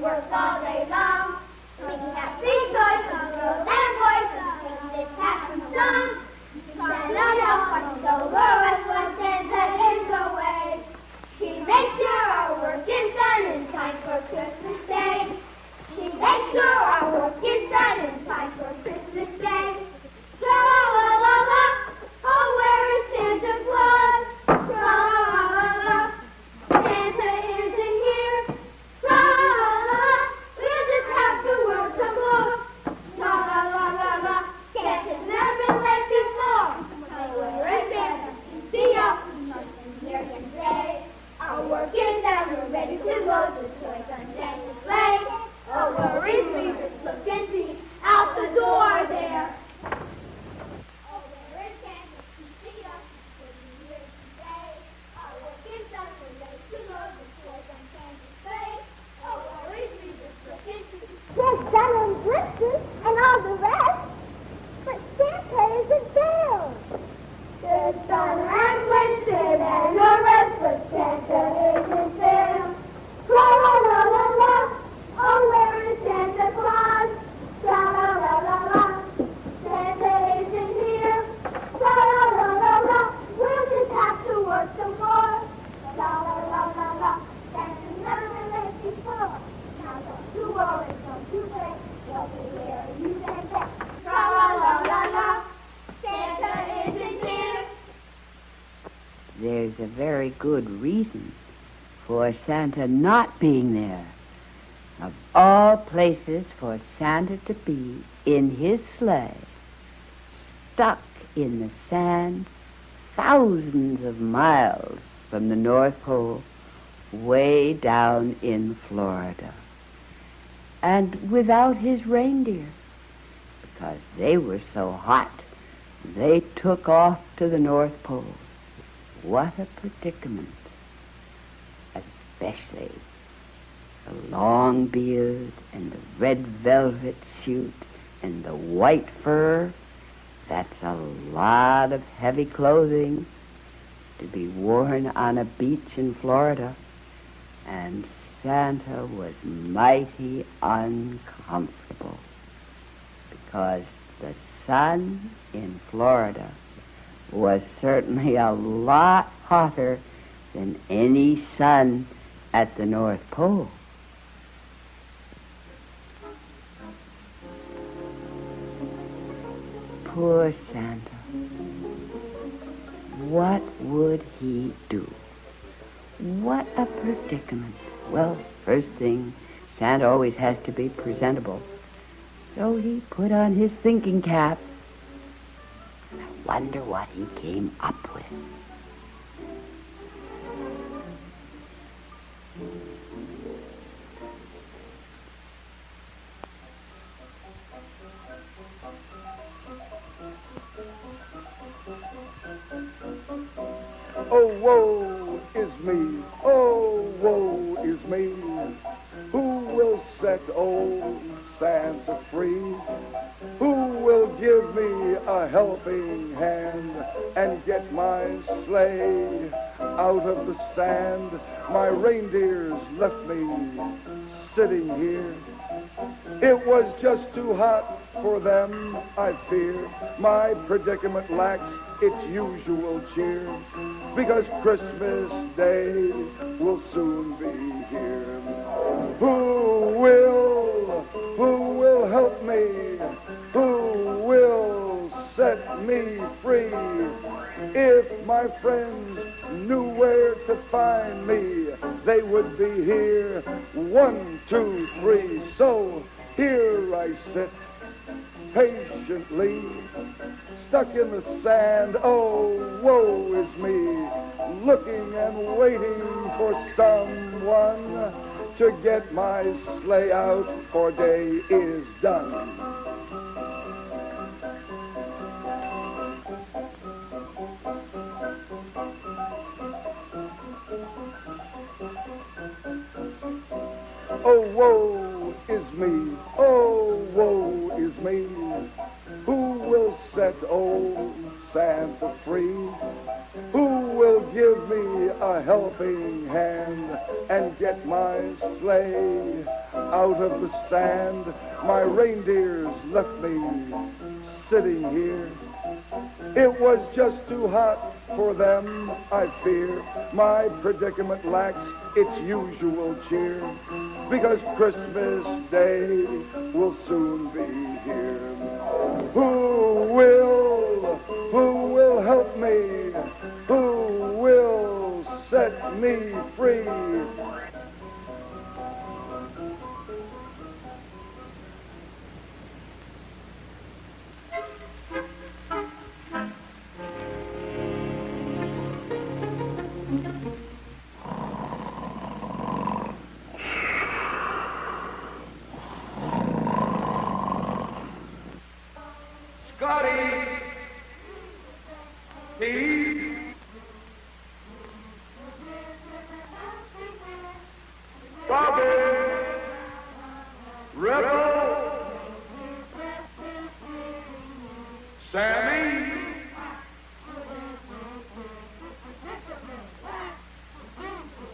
work all day long. We have three toys for girls and boys, and this hat from sun. Santa walks over us when Santa is away. She makes sure our work is done in time for Christmas Day. She makes sure our work is done in time for Christmas Day. Tra-la-la-la-la, oh, where is Santa Claus? Tra-la-la-la-la, Santa isn't here. Tra-la-la-la, we'll just have to work some more. Tra-la-la-la-la, Santa's never been late before. So where is Santa? See ya. Here can say, our work is done, we're ready to load the toys on Santa's sleigh. Oh, worries, we just look and see out the door there. Oh, there is Santa, see us, here today. Our work is done, we're ready to load the toys on Santa's sleigh. Oh, worries, we just look and see. There's sun and blisters and all the rest, but Santa isn't there. There's sun and blisters and the rest, but Santa isn't there. La-la-la-la-la. Oh, where is Santa Claus? Tra-la-la-la-la, Santa isn't here. Tra-la-la-la-la, we'll just have to work some more. La-la-la-la-la, Santa's never been late before. Now don't you worry, don't you fret, he'll be here you can bet. Tra-la-la-la-la, Santa isn't here. There's a very good reason for Santa not being there. Of all places for Santa to be in his sleigh, stuck in the sand thousands of miles from the North Pole, way down in Florida. And without his reindeer, because they were so hot, they took off to the North Pole. What a predicament, especially the long beard and the red velvet suit and the white fur. That's a lot of heavy clothing to be worn on a beach in Florida. And Santa was mighty uncomfortable because the sun in Florida was certainly a lot hotter than any sun at the North Pole. Poor Santa. What would he do? What a predicament. Well, first thing, Santa always has to be presentable. So he put on his thinking cap. I wonder what he came up with. Oh, woe is me, oh, woe is me. Who will set old Santa free? Who will give me a helping hand and get my sleigh out of the sand? My reindeers left me sitting here. It was just too hot for them, I fear. My predicament lacks its usual cheer, because Christmas Day will soon be here. Who will help me? Who will set me free? If my friends knew where to find me, they would be here. 1, 2, 3, so here I sit, patiently, stuck in the sand. Oh, woe is me, looking and waiting for someone to get my sleigh out, for day is done. Oh, woe is me, oh, woe is me. Who will set old Santa free? Who will give me a helping hand and get my sleigh out of the sand. My reindeers left me sitting here. It was just too hot for them, I fear. My predicament lacks its usual cheer, because Christmas Day will soon be here. Who will help me? Who will set me free? Scotty, Steve, Bobby, Rebel, Sammy,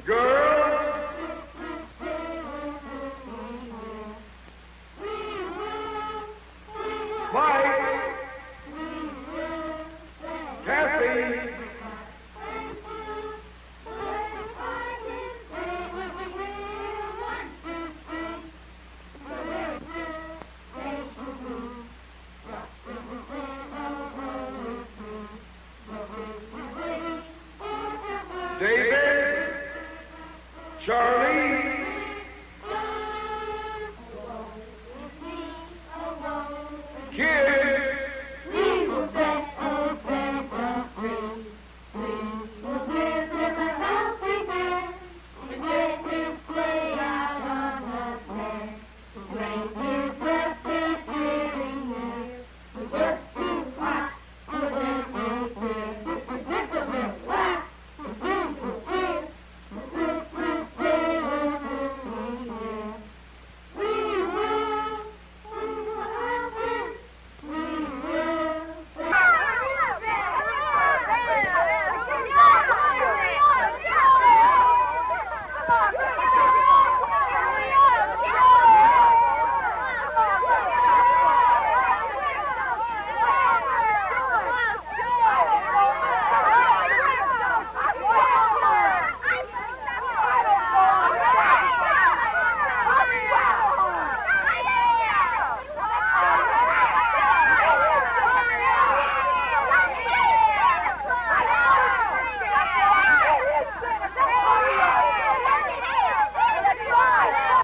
Girl, Mike, Kathy, David, Charlie, Kid,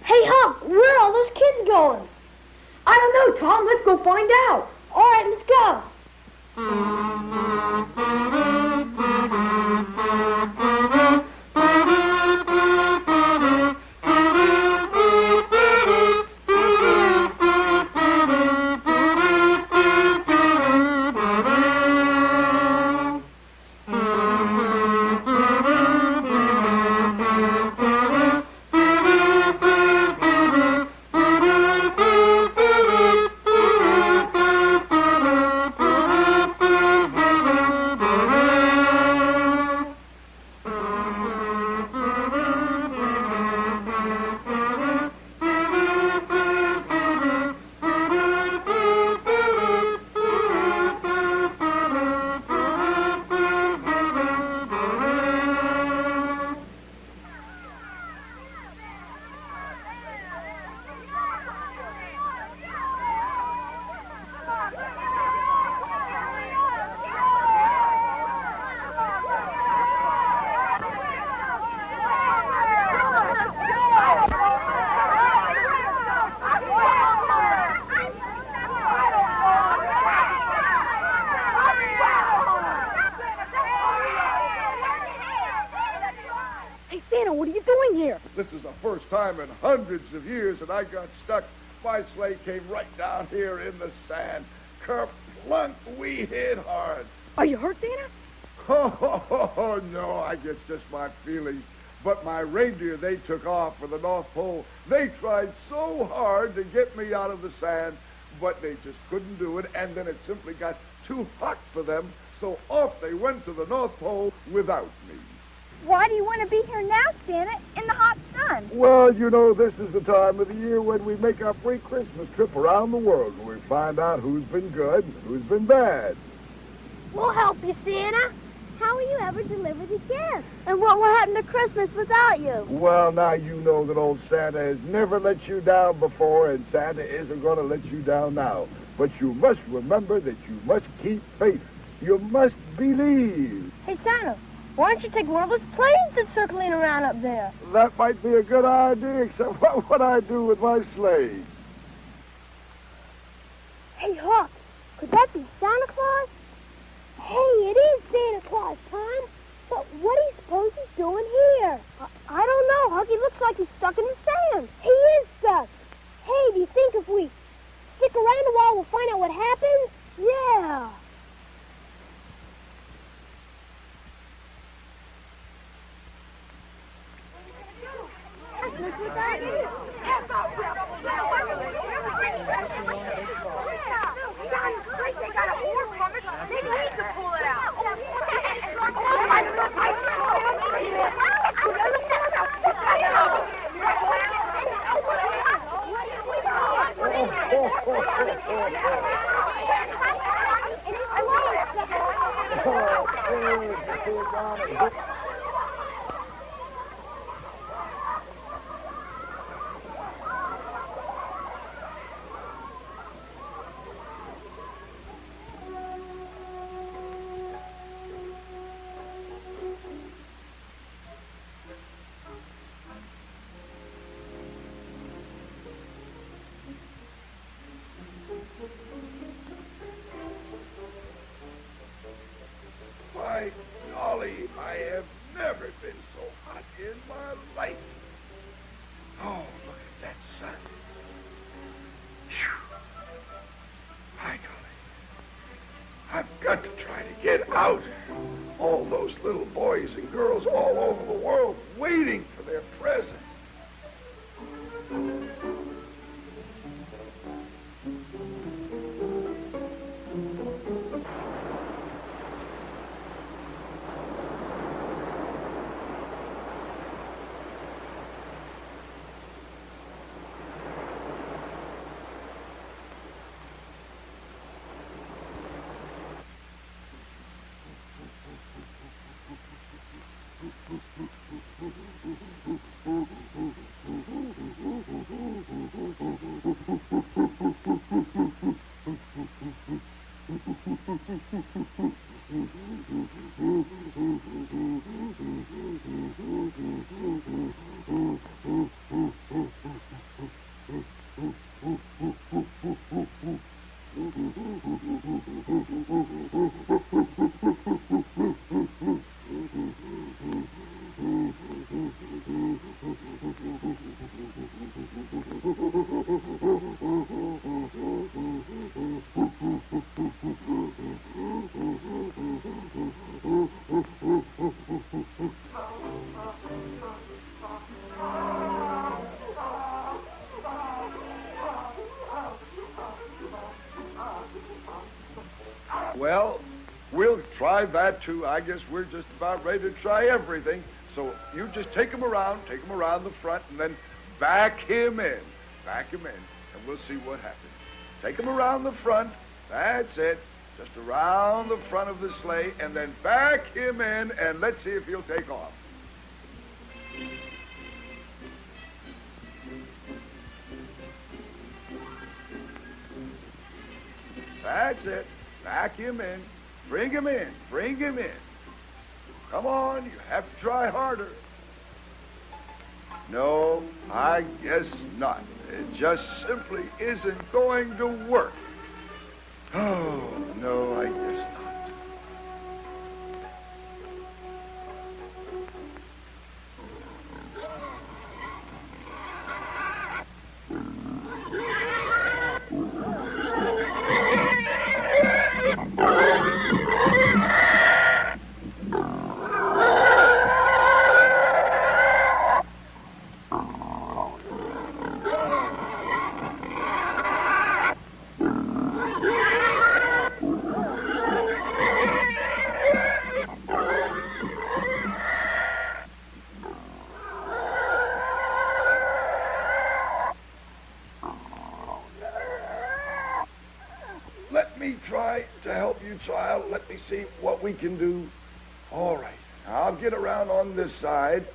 Hey, Hump, where are all those kids going? I don't know, Tom. Let's go find out. All right, let's go. What are you doing here? This is the first time in hundreds of years that I got stuck. My sleigh came right down here in the sand. Kerplunk, we hit hard. Are you hurt, Santa? Oh, no, I guess just my feelings. But my reindeer, they took off for the North Pole. They tried so hard to get me out of the sand, but they just couldn't do it, and then it simply got too hot for them, so off they went to the North Pole without me. Why do you want to be here now, Santa, in the hot sun? Well, you know, this is the time of the year when we make our pre-Christmas trip around the world, where we find out who's been good and who's been bad. We'll help you, Santa. How will you ever deliver the gifts? And what will happen to Christmas without you? Well, now you know that old Santa has never let you down before, and Santa isn't going to let you down now. But you must remember that you must keep faith. You must believe. Hey, Santa, why don't you take one of those planes that's circling around up there? That might be a good idea, except what would I do with my sleigh? Hey, Huck, could that be Santa Claus? Hey, it is Santa Claus, Tom. But what do you suppose he's doing here? I don't know, Huck. He looks like he's stuck in the sand. He is stuck. Hey, do you think if we stick around a while, we'll find out what happens? Yeah. Why, Dolly, I have never been so hot in my life. Oh, look at that sun. Phew. My golly. I've got to try to get out. All those little boys and girls all over the world waiting for their presents. Well, we'll try that too. I guess we're just about ready to try everything. So you just take him around the front, and then back him in. Back him in, and we'll see what happens. Take him around the front. That's it. Just around the front of the sleigh, and then back him in, and let's see if he'll take off. That's it. Back him in. Bring him in. Bring him in. Come on, you have to try harder. No, I guess not. It just simply isn't going to work. Oh, no, I guess not. try to help you, child. Let me see what we can do. All right. I'll get around on this side,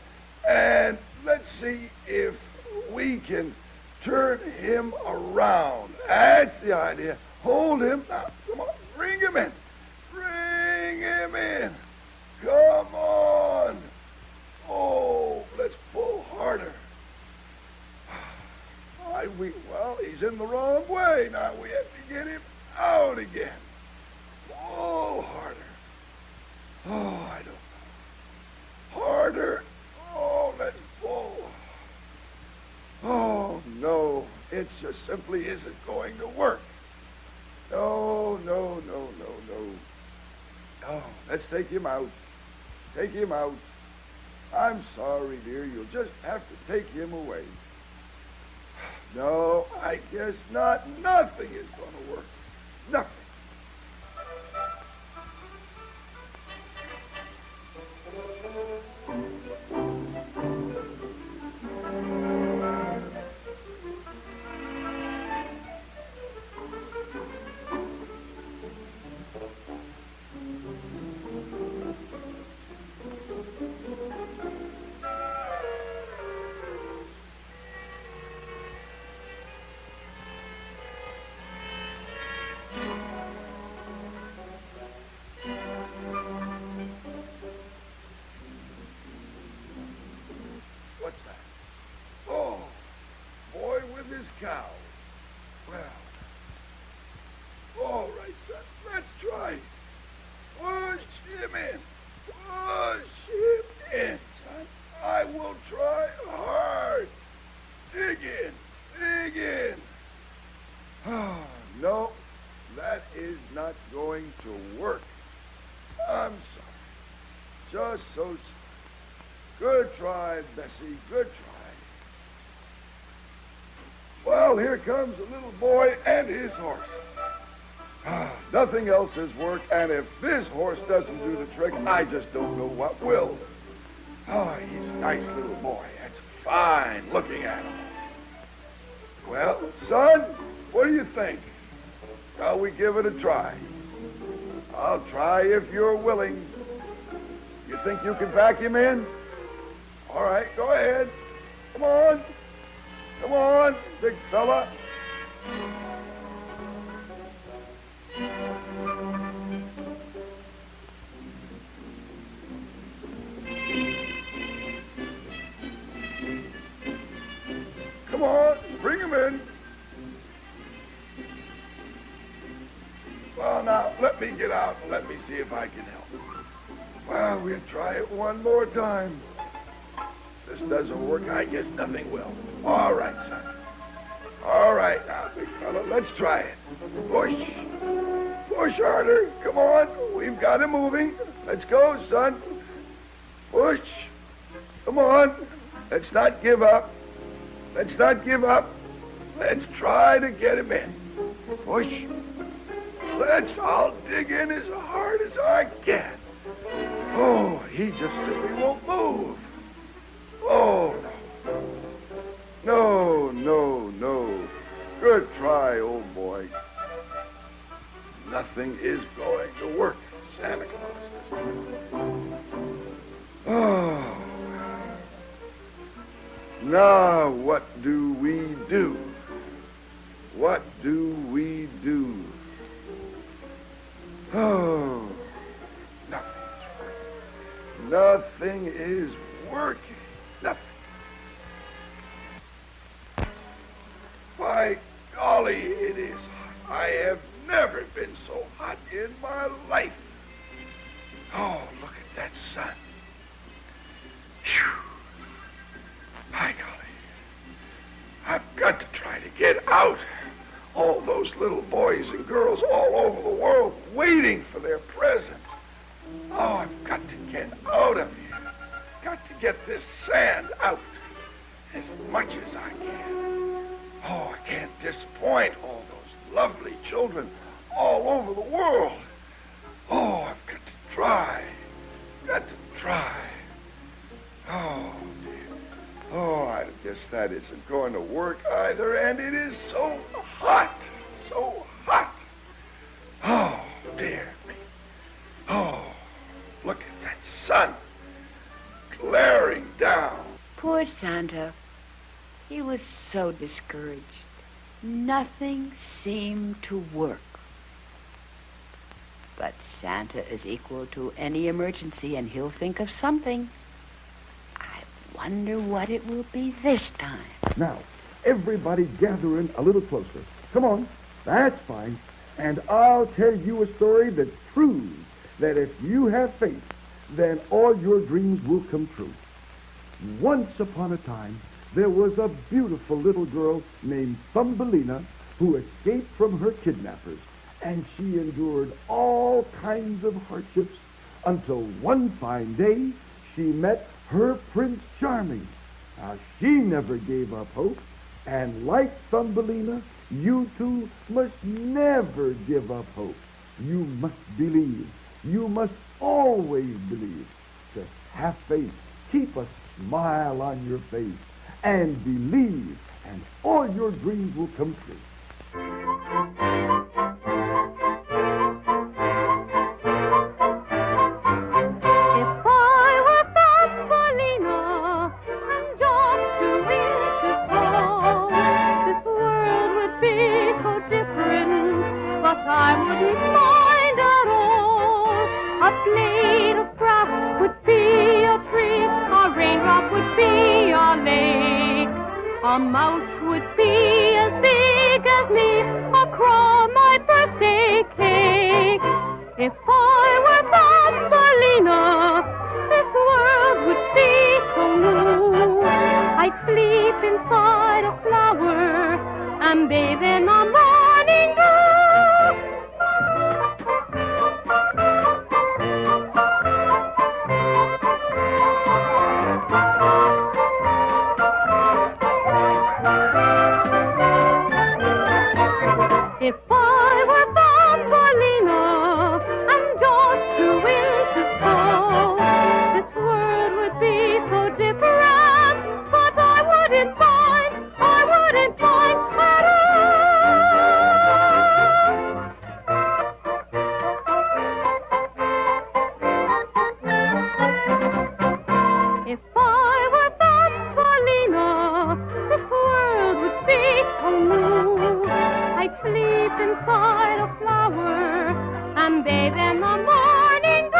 and let's see if we can turn him around. That's the idea. Hold him. Now, come on. Bring him in. Bring him in. Come on. Oh, let's pull harder. Well, he's in the wrong way. Now we have to get him out again. Pull harder. Oh, I don't know. Harder. Oh, let's pull. Oh, no. It just simply isn't going to work. No, no, no, no, no. Oh, let's take him out. Take him out. I'm sorry, dear. You'll just have to take him away. No, I guess not. Nothing is going to work. Nothing. What's that? Oh, boy with his cow. Well, all right, son, let's try. Push him in. Push him in, son. I will try hard. Dig in. Dig in. Oh, no, that is not going to work. I'm sorry. Just so sorry. Good try, Bessie, good try. Well, here comes a little boy and his horse. Nothing else has worked, and if this horse doesn't do the trick, I just don't know what will. Oh, he's a nice little boy. That's fine looking at him. Well, son, what do you think? Shall we give it a try? I'll try if you're willing. You think you can pack him in? All right, go ahead. Come on. Come on, big fella. Come on, bring him in. Well, now, let me get out and let me see if I can help. Well, we'll try it one more time. This doesn't work, I guess nothing will. All right, son. All right, now, big fella, let's try it. Push. Push harder. Come on. We've got him moving. Let's go, son. Push. Come on. Let's not give up. Let's not give up. Let's try to get him in. Push. I'll dig in as hard as I can. Oh, he just simply won't move. Oh, no. No, no, no. Good try, old boy. Nothing is going to work, Santa Claus. Oh. Now, what do we do? What do we do? Oh, nothing is working. Nothing. By golly, it is hot. I have never been so hot in my life. Oh, look at that sun. Phew. By golly. I've got to try to get out. All those little boys and girls all over the world waiting for their presents. Oh, I've got to get out of here. Got to get this sand out as much as I can. Oh, I can't disappoint all those lovely children all over the world. Oh, I've got to try. Got to try. Oh, dear. Oh, I guess that isn't going to work either, and it is so hot. So hot. Oh. down. Poor Santa. He was so discouraged. Nothing seemed to work. But Santa is equal to any emergency, and he'll think of something. I wonder what it will be this time. Now, everybody gather in a little closer. Come on. That's fine. And I'll tell you a story that proves that if you have faith, then all your dreams will come true. Once upon a time, there was a beautiful little girl named Thumbelina who escaped from her kidnappers, and she endured all kinds of hardships until one fine day she met her Prince Charming. Now, she never gave up hope, and like Thumbelina, you too must never give up hope. You must believe. You must always believe. Just have faith. Keep a smile on your face and believe, and all your dreams will come true. If I were Thumbelina and just 2 inches tall, this world would be so different, but I wouldn't mind at all. A blade of grass would be a tree, a raindrop would be a lake, a mouse would be as big as me, a crow my birthday cake. If I were Thumbelina, this world would be so new. I'd sleep inside a flower and bathe in the morning dew. If I were Thumbelina and just 2 inches tall, this world would be so different, but I wouldn't mind at all. If I were Thumbelina, this world would be so new. I'd sleep inside a flower and bathe in the morning dew.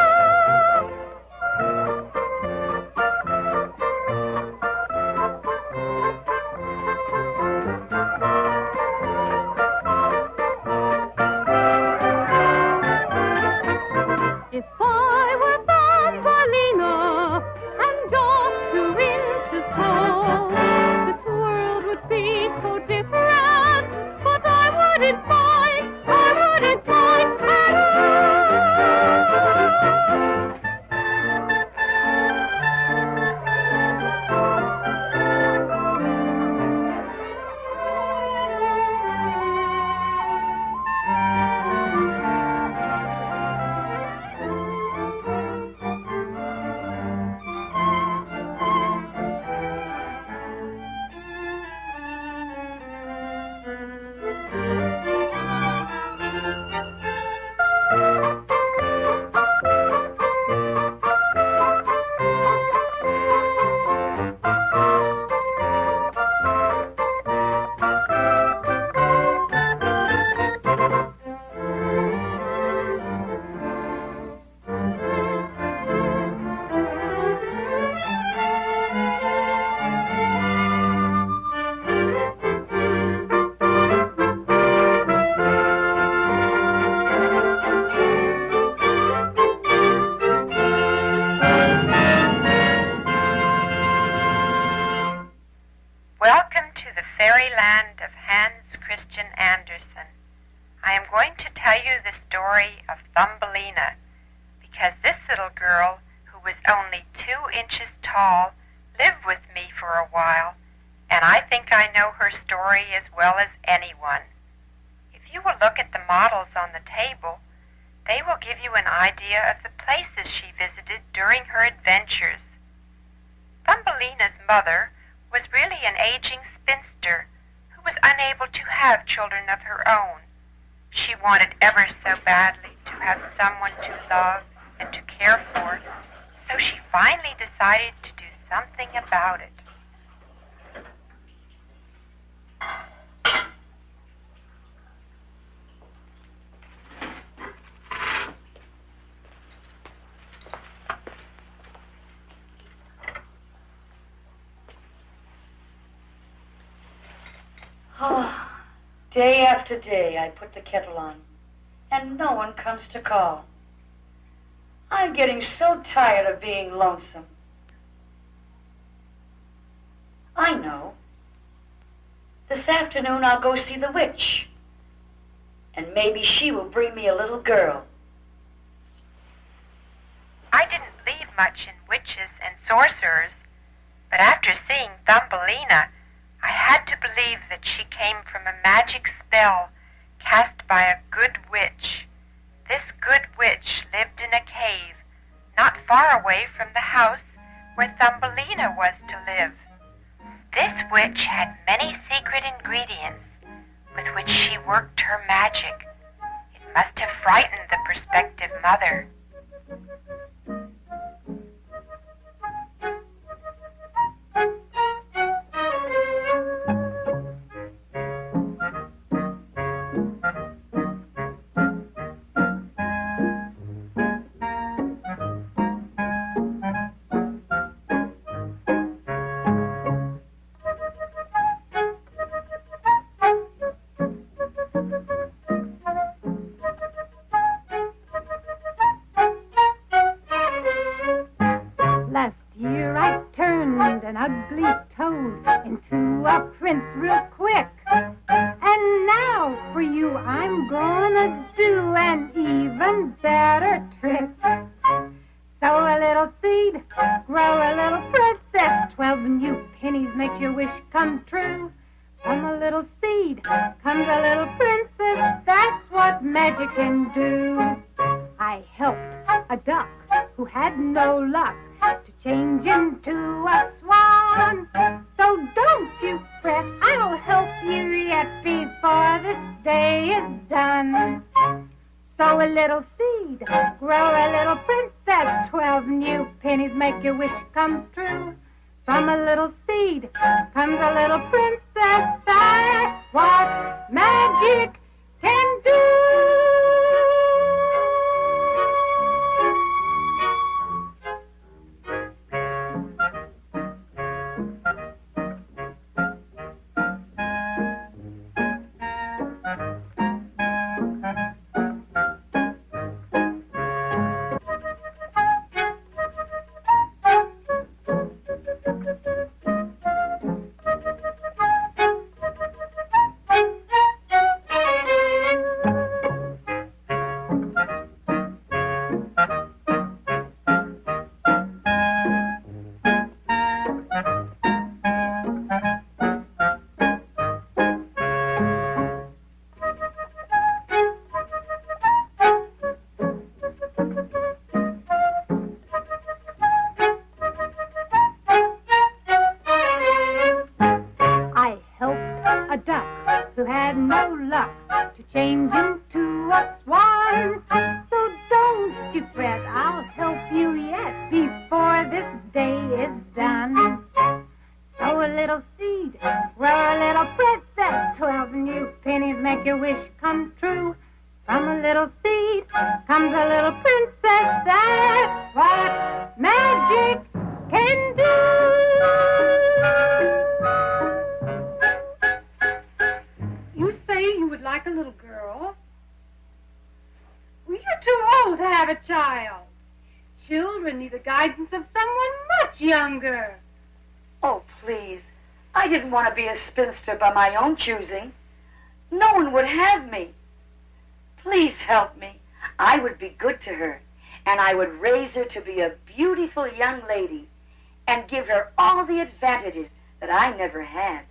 If I were Thumbelina and just 2 inches tall, this world would be so different, but I wouldn't mind at all. Welcome to the fairyland of Hans Christian Andersen. I am going to tell you the story of Thumbelina, because this little girl, who was only 2 inches tall, lived with me for a while, and I think I know her story as well as anyone. If you will look at the models on the table, they will give you an idea of the places she visited during her adventures. Thumbelina's mother was really an aging spinster who was unable to have children of her own. She wanted ever so badly to have someone to love and to care for, so she finally decided to do something about it. Oh, day after day I put the kettle on, and no one comes to call. I'm getting so tired of being lonesome. I know. This afternoon I'll go see the witch, and maybe she will bring me a little girl. I didn't believe much in witches and sorcerers, but after seeing Thumbelina, I had to believe that she came from a magic spell cast by a good witch. This good witch lived in a cave not far away from the house where Thumbelina was to live. This witch had many secret ingredients with which she worked her magic. It must have frightened the prospective mother. Want to be a spinster by my own choosing. No one would have me. Please help me. I would be good to her, and I would raise her to be a beautiful young lady and give her all the advantages that I never had.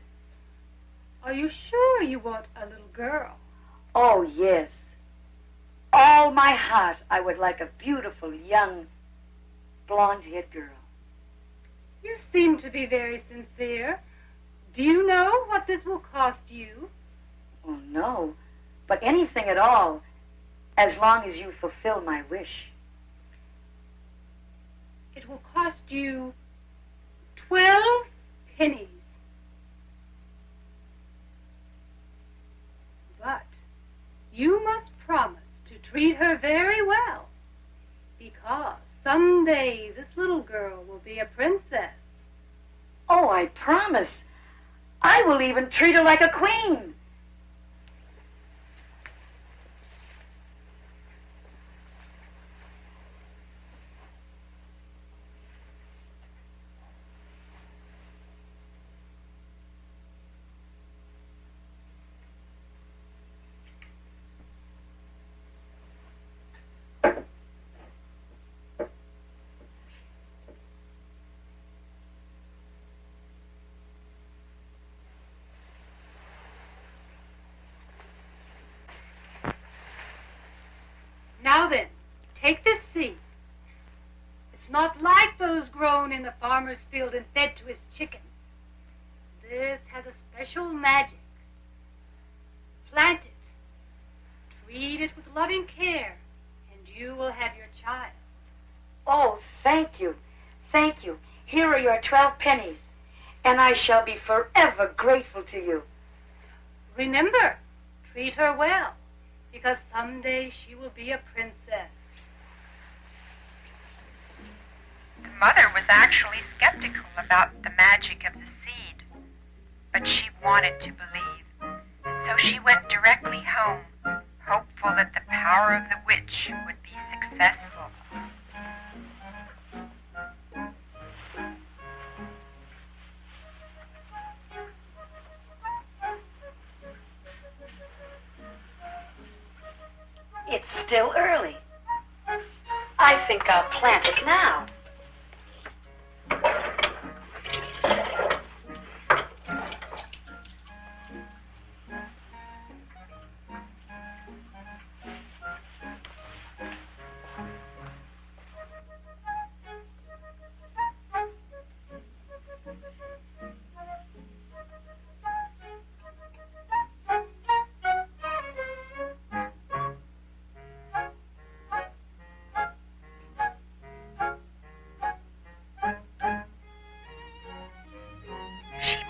Are you sure you want a little girl? Oh, yes. All my heart I would like a beautiful young blonde-haired girl. You seem to be very sincere. Do you know what this will cost you? Oh, no. But anything at all, as long as you fulfill my wish. It will cost you treat her very well, because someday this little girl will be a princess. Oh, I promise. I will even treat her like a queen. Now then, take this seed. It's not like those grown in the farmer's field and fed to his chickens. This has a special magic. Plant it. Treat it with loving care, and you will have your child. Oh, thank you. Thank you. Here are your 12 pennies, and I shall be forever grateful to you. Remember, treat her well, because someday she will be a princess. The mother was actually skeptical about the magic of the seed, but she wanted to believe. So she went directly home, hopeful that the power of the witch would be successful. It's still early. I think I'll plant it now.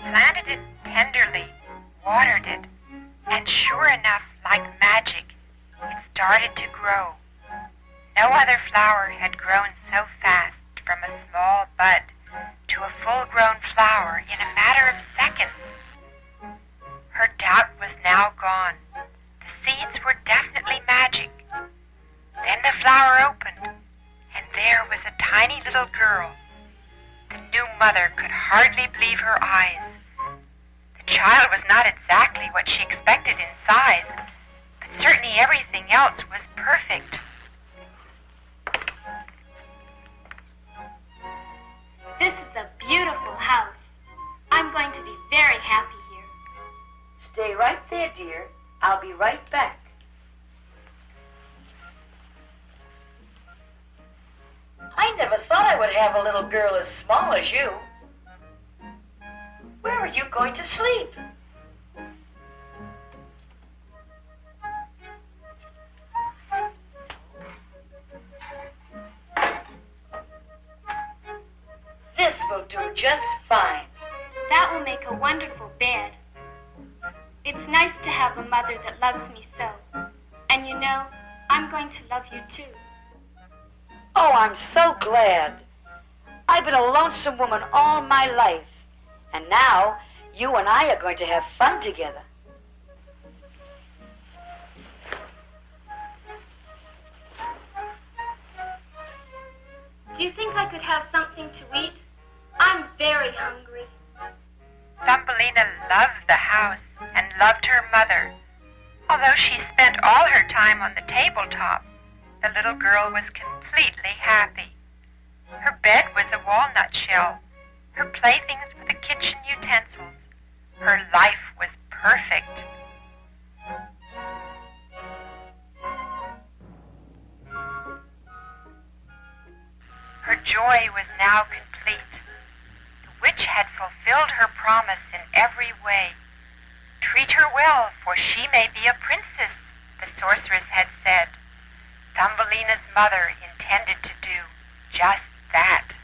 Planted it tenderly, watered it, and sure enough, like magic, it started to grow. No other flower had grown so fast from a small bud to a full-grown flower in a matter of seconds. Her doubt was now gone. The seeds were definitely magic. Then the flower opened, and there was a tiny little girl. The new mother could hardly believe her eyes. The child was not exactly what she expected in size, but certainly everything else was perfect. This is a beautiful house. I'm going to be very happy here. Stay right there, dear. I'll be right back. I never thought I would have a little girl as small as you. Where are you going to sleep? This will do just fine. That will make a wonderful bed. It's nice to have a mother that loves me so. And you know, I'm going to love you too. Oh, I'm so glad. I've been a lonesome woman all my life. And now, you and I are going to have fun together. Do you think I could have something to eat? I'm very hungry. Thumbelina loved the house and loved her mother. Although she spent all her time on the tabletop, the little girl was completely happy. Her bed was a walnut shell. Her playthings were the kitchen utensils. Her life was perfect. Her joy was now complete. The witch had fulfilled her promise in every way. Treat her well, for she may be a princess, the sorceress had said. Thumbelina's mother intended to do just that.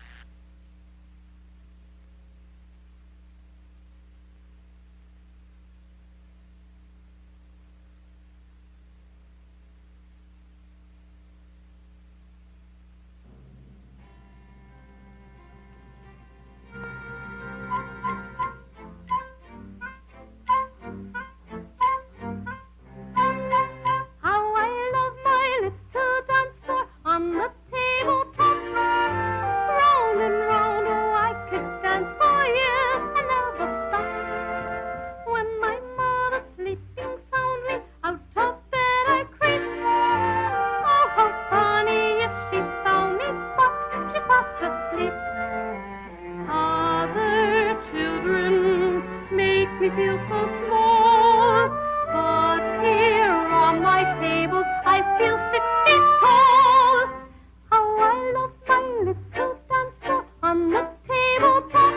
feel so small. But here on my table, I feel 6 feet tall. How I love my little dance ball on the tabletop.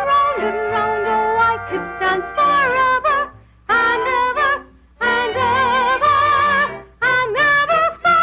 Round and round, oh, I could dance forever and ever and ever and never stop.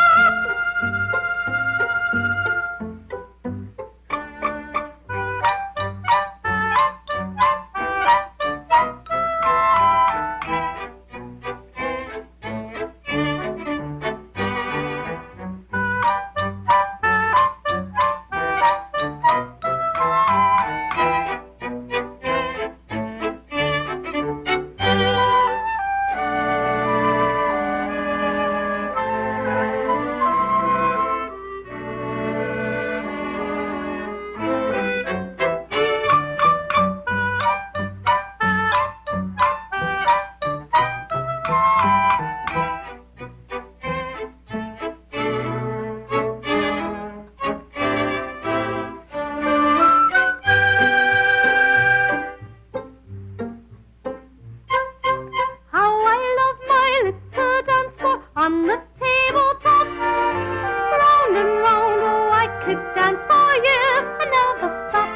On the tabletop, round and round, oh, I could dance for years and never stop.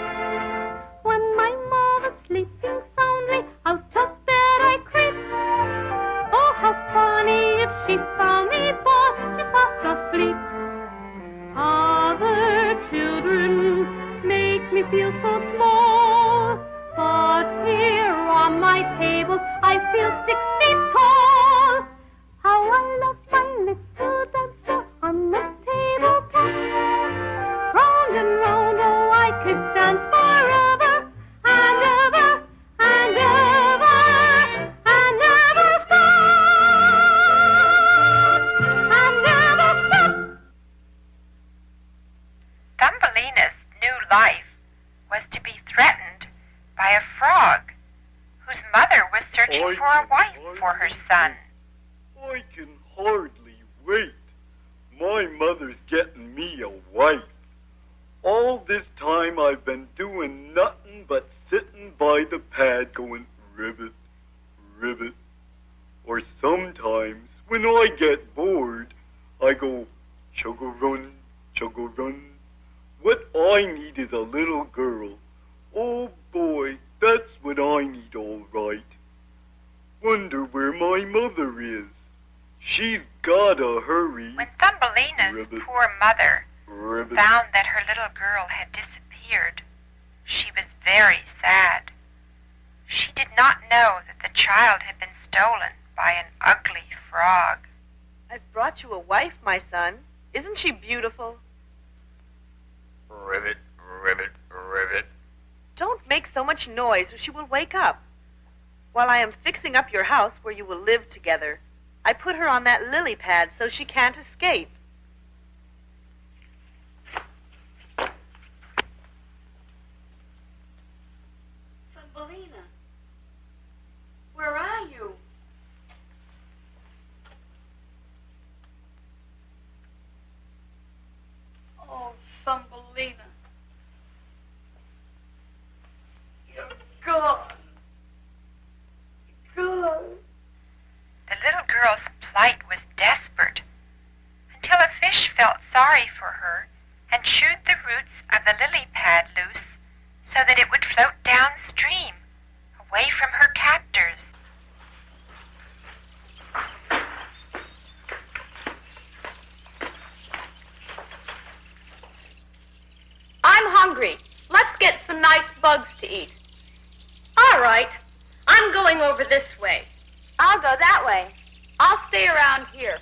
When my mother's sleeping soundly, out of bed I creep. Oh, how funny if she found me, but she's fast asleep. Other children make me feel so small, but here on my table I feel 6 feet tall. How I love my little dance floor on the tabletop. Round and round, oh, I could dance forever and ever and ever and never stop. And never stop. Thumbelina's new life was to be threatened by a frog whose mother was searching for a wife for her son. I can hardly wait. My mother's getting me a wife. All this time I've been doing nothing but sitting by the pad going ribbit, ribbit. Or sometimes when I get bored, I go chug-a-run, chug-a-run. What I need is a little girl. Oh boy, that's what I need all right. Wonder where my mother is. She's gotta hurry. When Thumbelina's poor mother found that her little girl had disappeared, she was very sad. She did not know that the child had been stolen by an ugly frog. I've brought you a wife, my son. Isn't she beautiful? Ribbit, ribbit, ribbit. Don't make so much noise or she will wake up. While I am fixing up your house where you will live together, I put her on that lily pad so she can't escape. Thumbelina, where are you? Oh, Thumbelina, you're gone. You're gone. The little girl's plight was desperate, until a fish felt sorry for her and chewed the roots of the lily pad loose so that it would float downstream, away from her captors. I'm hungry. Let's get some nice bugs to eat. All right. I'm going over this way. I'll go that way. I'll stay around here.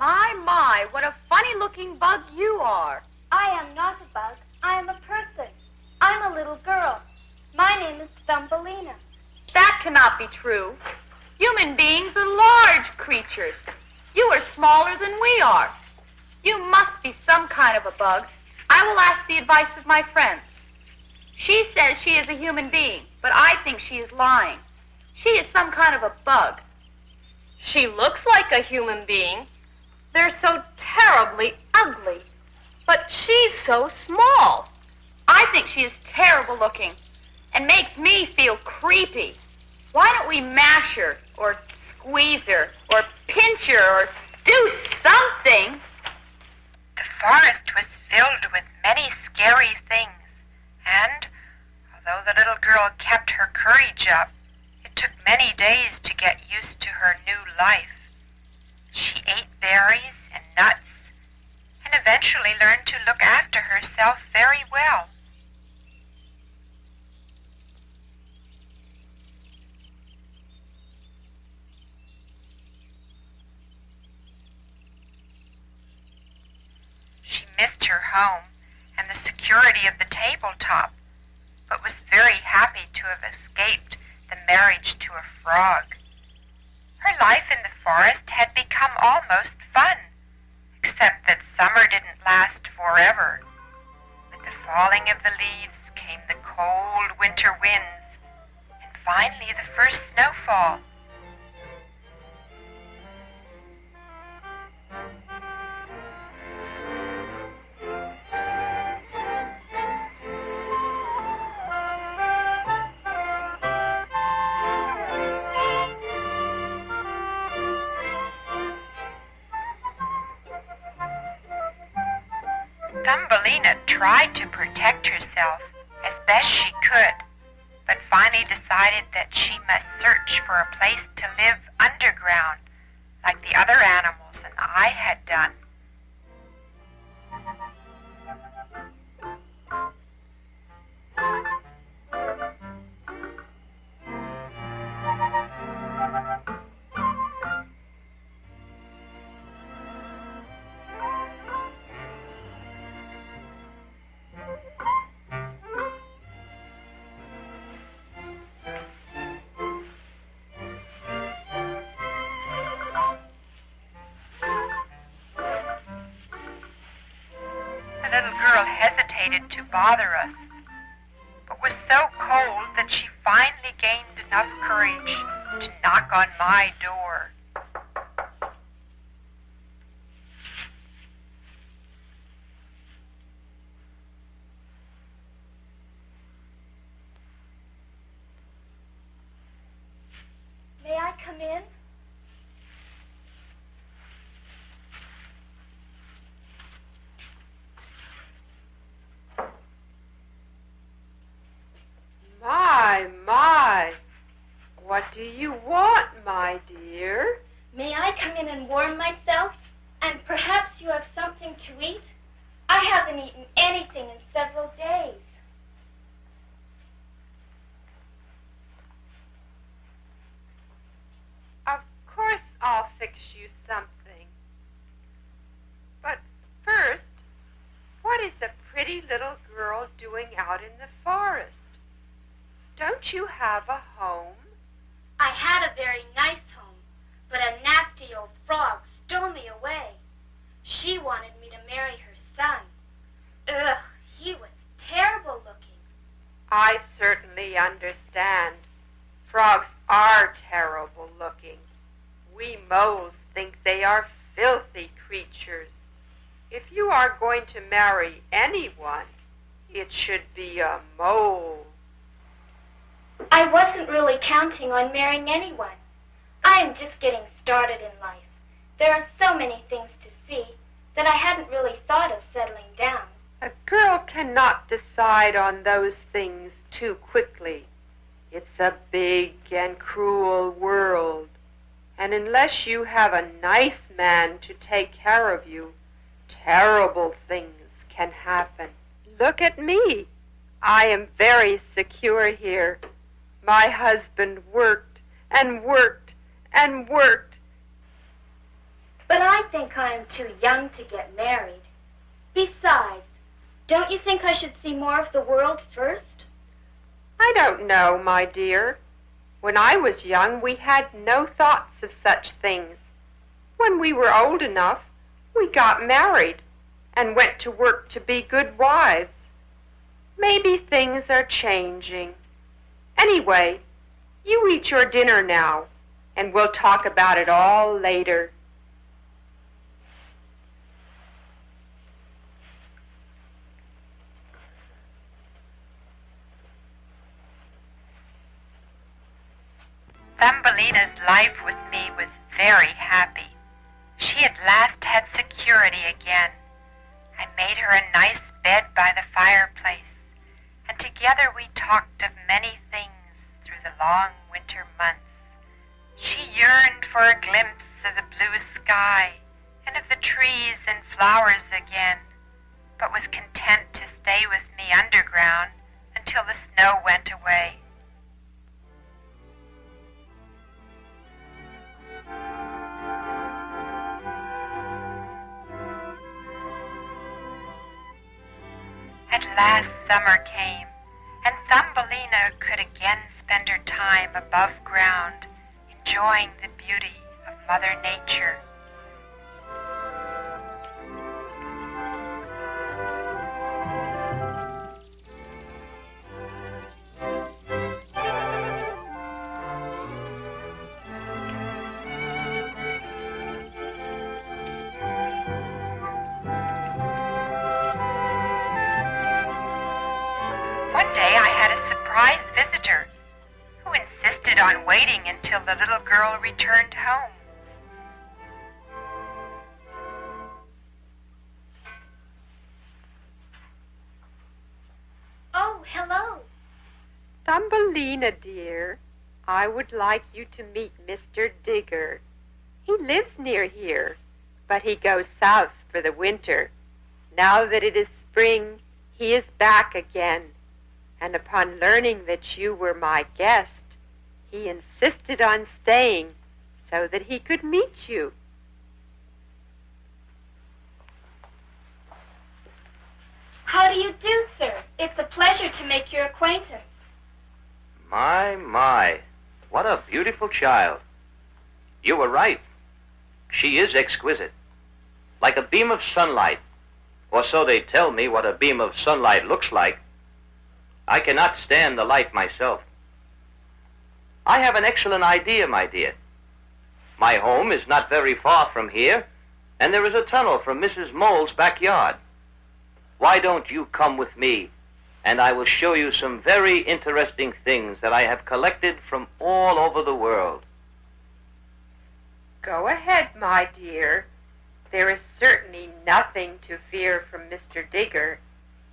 My, what a funny-looking bug you are. I am not a bug. I am a person. I'm a little girl. My name is Thumbelina. That cannot be true. Human beings are large creatures. You are smaller than we are. You must be some kind of a bug. I will ask the advice of my friends. She says she is a human being, but I think she is lying. She is some kind of a bug. She looks like a human being. They're so terribly ugly. But she's so small. I think she is terrible looking and makes me feel creepy. Why don't we mash her or squeeze her or pinch her or do something? The forest was filled with many scary things, and although the little girl kept her courage up, it took many days to get used to her new life. She ate berries and nuts and eventually learned to look after herself very well. She missed her home and the security of the tabletop, but was very happy to have escaped the marriage to a frog. Her life in the forest had become almost fun, except that summer didn't last forever. With the falling of the leaves came the cold winter winds, and finally the first snowfall. Thumbelina tried to protect herself as best she could, but finally decided that she must search for a place to live underground, like the other animals and I had done. The little girl hesitated to bother us, but was so cold that she finally gained enough courage to knock on my door. May I come in? My, what do you want, my dear? May I come in and warm myself? And perhaps you have something to eat? I haven't eaten anything in several days. Of course I'll fix you something. But first, what is a pretty little girl doing out in the forest? Don't you have a home? I had a very nice home, but a nasty old frog stole me away. She wanted me to marry her son. Ugh, he was terrible looking. I certainly understand. Frogs are terrible looking. We moles think they are filthy creatures. If you are going to marry anyone, it should be a mole. I wasn't really counting on marrying anyone. I am just getting started in life. There are so many things to see that I hadn't really thought of settling down. A girl cannot decide on those things too quickly. It's a big and cruel world, and unless you have a nice man to take care of you, terrible things can happen. Look at me. I am very secure here. My husband worked and worked and worked. But I think I am too young to get married. Besides, don't you think I should see more of the world first? I don't know, my dear. When I was young, we had no thoughts of such things. When we were old enough, we got married and went to work to be good wives. Maybe things are changing. Anyway, you eat your dinner now, and we'll talk about it all later. Thumbelina's life with me was very happy. She at last had security again. I made her a nice bed by the fireplace, and together we talked of many things through the long winter months. She yearned for a glimpse of the blue sky and of the trees and flowers again, but was content to stay with me underground until the snow went away. At last summer came, and Thumbelina could again spend her time above ground, enjoying the beauty of Mother Nature. One day I had a surprise visitor who insisted on waiting until the little girl returned home. Oh, hello. Thumbelina, dear, I would like you to meet Mr. Digger. He lives near here, but he goes south for the winter. Now that it is spring, he is back again. And upon learning that you were my guest, he insisted on staying so that he could meet you. How do you do, sir? It's a pleasure to make your acquaintance. My, what a beautiful child. You were right. She is exquisite. Like a beam of sunlight, or so they tell me what a beam of sunlight looks like. I cannot stand the light myself. I have an excellent idea, my dear. My home is not very far from here, and there is a tunnel from Mrs. Mole's backyard. Why don't you come with me, and I will show you some very interesting things that I have collected from all over the world. Go ahead, my dear. There is certainly nothing to fear from Mr. Digger.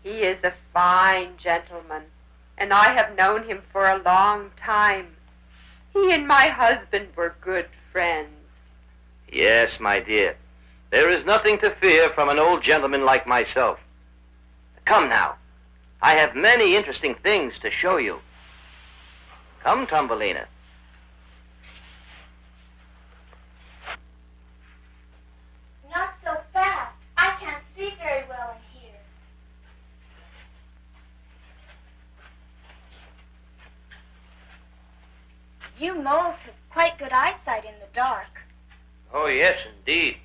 He is a fine gentleman, and I have known him for a long time. He and my husband were good friends. Yes, my dear. There is nothing to fear from an old gentleman like myself. Come now. I have many interesting things to show you. Come, Thumbelina. Not so fast. I can't see very well in here. You moles have quite good eyesight in the dark. Oh, yes, indeed.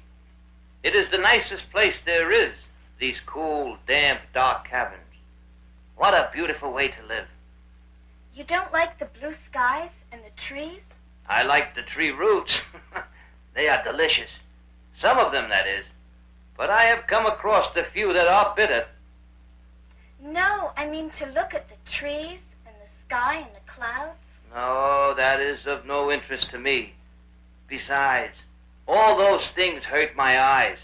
It is the nicest place there is, these cool, damp, dark caverns. What a beautiful way to live. You don't like the blue skies and the trees? I like the tree roots. They are delicious. Some of them, that is. But I have come across a few that are bitter. No, I mean to look at the trees and the sky and the clouds. No, that is of no interest to me. Besides, all those things hurt my eyes.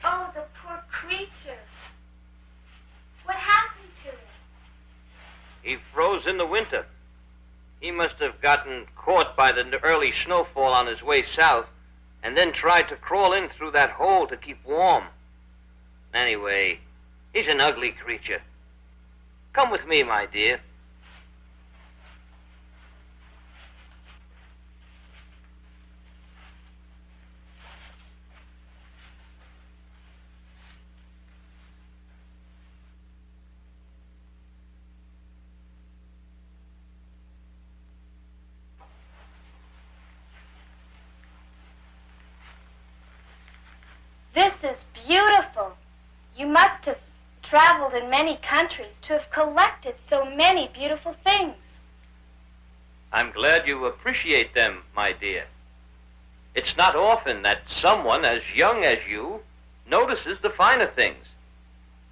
Oh, the poor creatures. What happened to snows in the winter. He must have gotten caught by the early snowfall on his way south and then tried to crawl in through that hole to keep warm. Anyway, he's an ugly creature. Come with me, my dear. This is beautiful. You must have traveled in many countries to have collected so many beautiful things. I'm glad you appreciate them, my dear. It's not often that someone as young as you notices the finer things.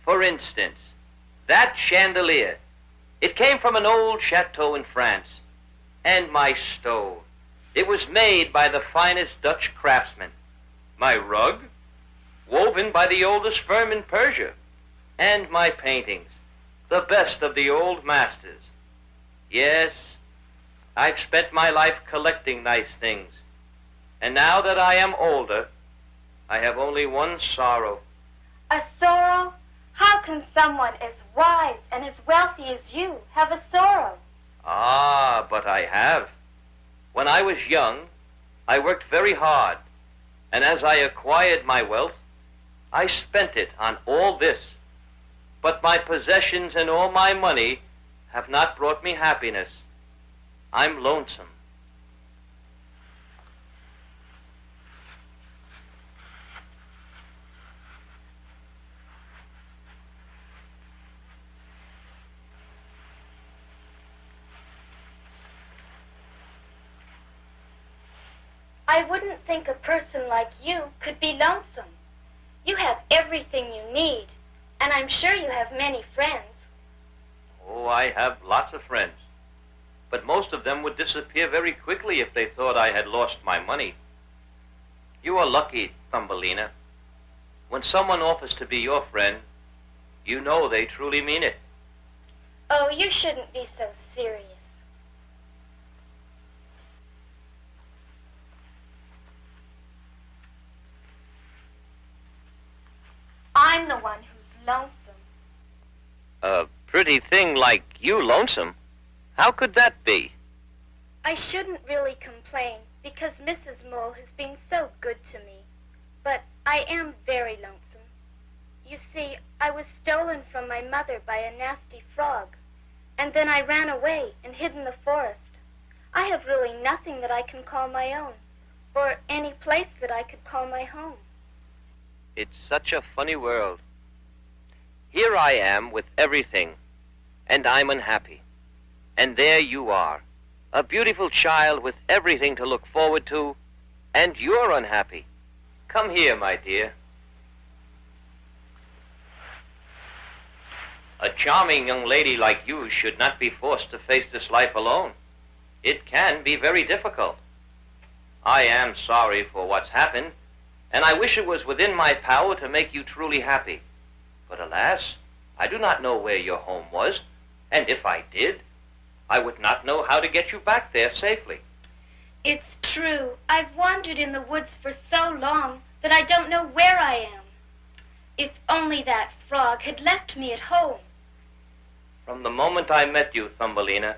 For instance, that chandelier. It came from an old chateau in France. And my stove. It was made by the finest Dutch craftsmen. My rug, woven by the oldest firm in Persia. And my paintings, the best of the old masters. Yes, I've spent my life collecting nice things. And now that I am older, I have only one sorrow. A sorrow? How can someone as wise and as wealthy as you have a sorrow? Ah, but I have. When I was young, I worked very hard. And as I acquired my wealth, I spent it on all this. But my possessions and all my money have not brought me happiness. I'm lonesome. I wouldn't think a person like you could be lonesome. You have everything you need, and I'm sure you have many friends. Oh, I have lots of friends. But most of them would disappear very quickly if they thought I had lost my money. You are lucky, Thumbelina. When someone offers to be your friend, you know they truly mean it. Oh, you shouldn't be so serious. I'm the one who's lonesome. A pretty thing like you lonesome? How could that be? I shouldn't really complain because Mrs. Mole has been so good to me. But I am very lonesome. You see, I was stolen from my mother by a nasty frog, and then I ran away and hid in the forest. I have really nothing that I can call my own, or any place that I could call my home. It's such a funny world. Here I am with everything, and I'm unhappy. And there you are, a beautiful child with everything to look forward to, and you're unhappy. Come here, my dear. A charming young lady like you should not be forced to face this life alone. It can be very difficult. I am sorry for what's happened, and I wish it was within my power to make you truly happy. But alas, I do not know where your home was, and if I did, I would not know how to get you back there safely. It's true. I've wandered in the woods for so long that I don't know where I am. If only that frog had left me at home. From the moment I met you, Thumbelina,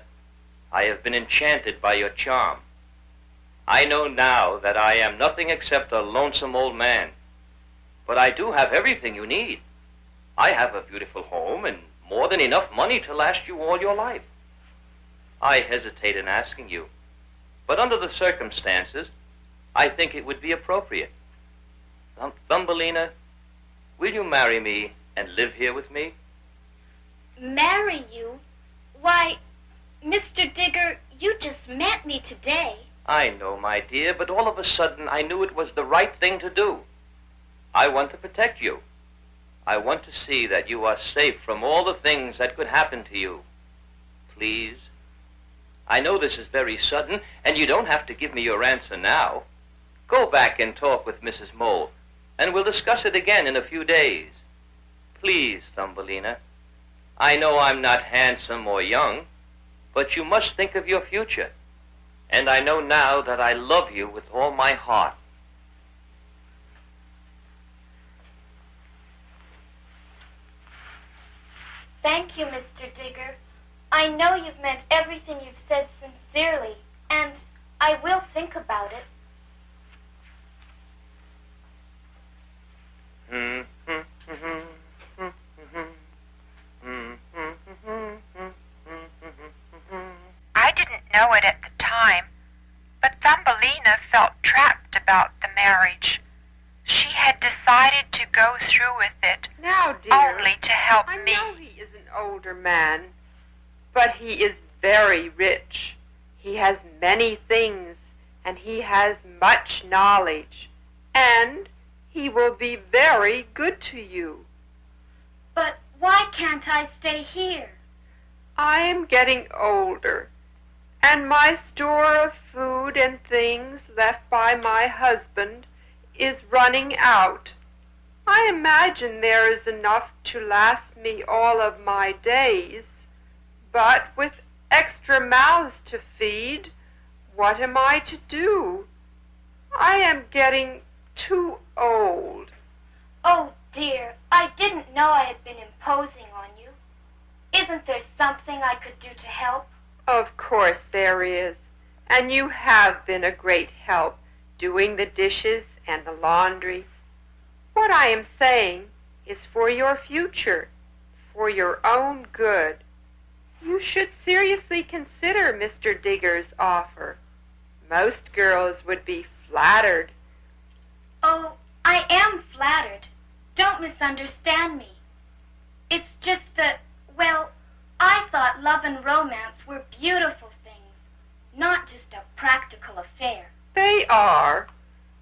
I have been enchanted by your charm. I know now that I am nothing except a lonesome old man. But I do have everything you need. I have a beautiful home and more than enough money to last you all your life. I hesitate in asking you, but under the circumstances, I think it would be appropriate. Thumbelina, will you marry me and live here with me? Marry you? Why, Mr. Digger, you just met me today. I know, my dear, but all of a sudden I knew it was the right thing to do. I want to protect you. I want to see that you are safe from all the things that could happen to you. Please. I know this is very sudden, and you don't have to give me your answer now. Go back and talk with Mrs. Mole, and we'll discuss it again in a few days. Please, Thumbelina. I know I'm not handsome or young, But you must think of your future. And I know now that I love you with all my heart. Thank you, Mr. Digger. I know you've meant everything you've said sincerely, and I will think about it. I didn't know it at the time, but Thumbelina felt trapped about the marriage. She had decided to go through with it, Now, dear, only to help I me. know he is an older man, but he is very rich. He has many things, and he has much knowledge, and he will be very good to you. But why can't I stay here? I am getting older, and my store of food and things left by my husband is running out. I imagine there is enough to last me all of my days, but with extra mouths to feed, what am I to do? I am getting too old. Oh, dear, I didn't know I had been imposing on you. Isn't there something I could do to help? Of course there is, and you have been a great help, doing the dishes and the laundry. What I am saying is for your future, for your own good. You should seriously consider Mr. Digger's offer. Most girls would be flattered. Oh, I am flattered. Don't misunderstand me. It's just that, well, I thought love and romance were beautiful things, not just a practical affair. They are,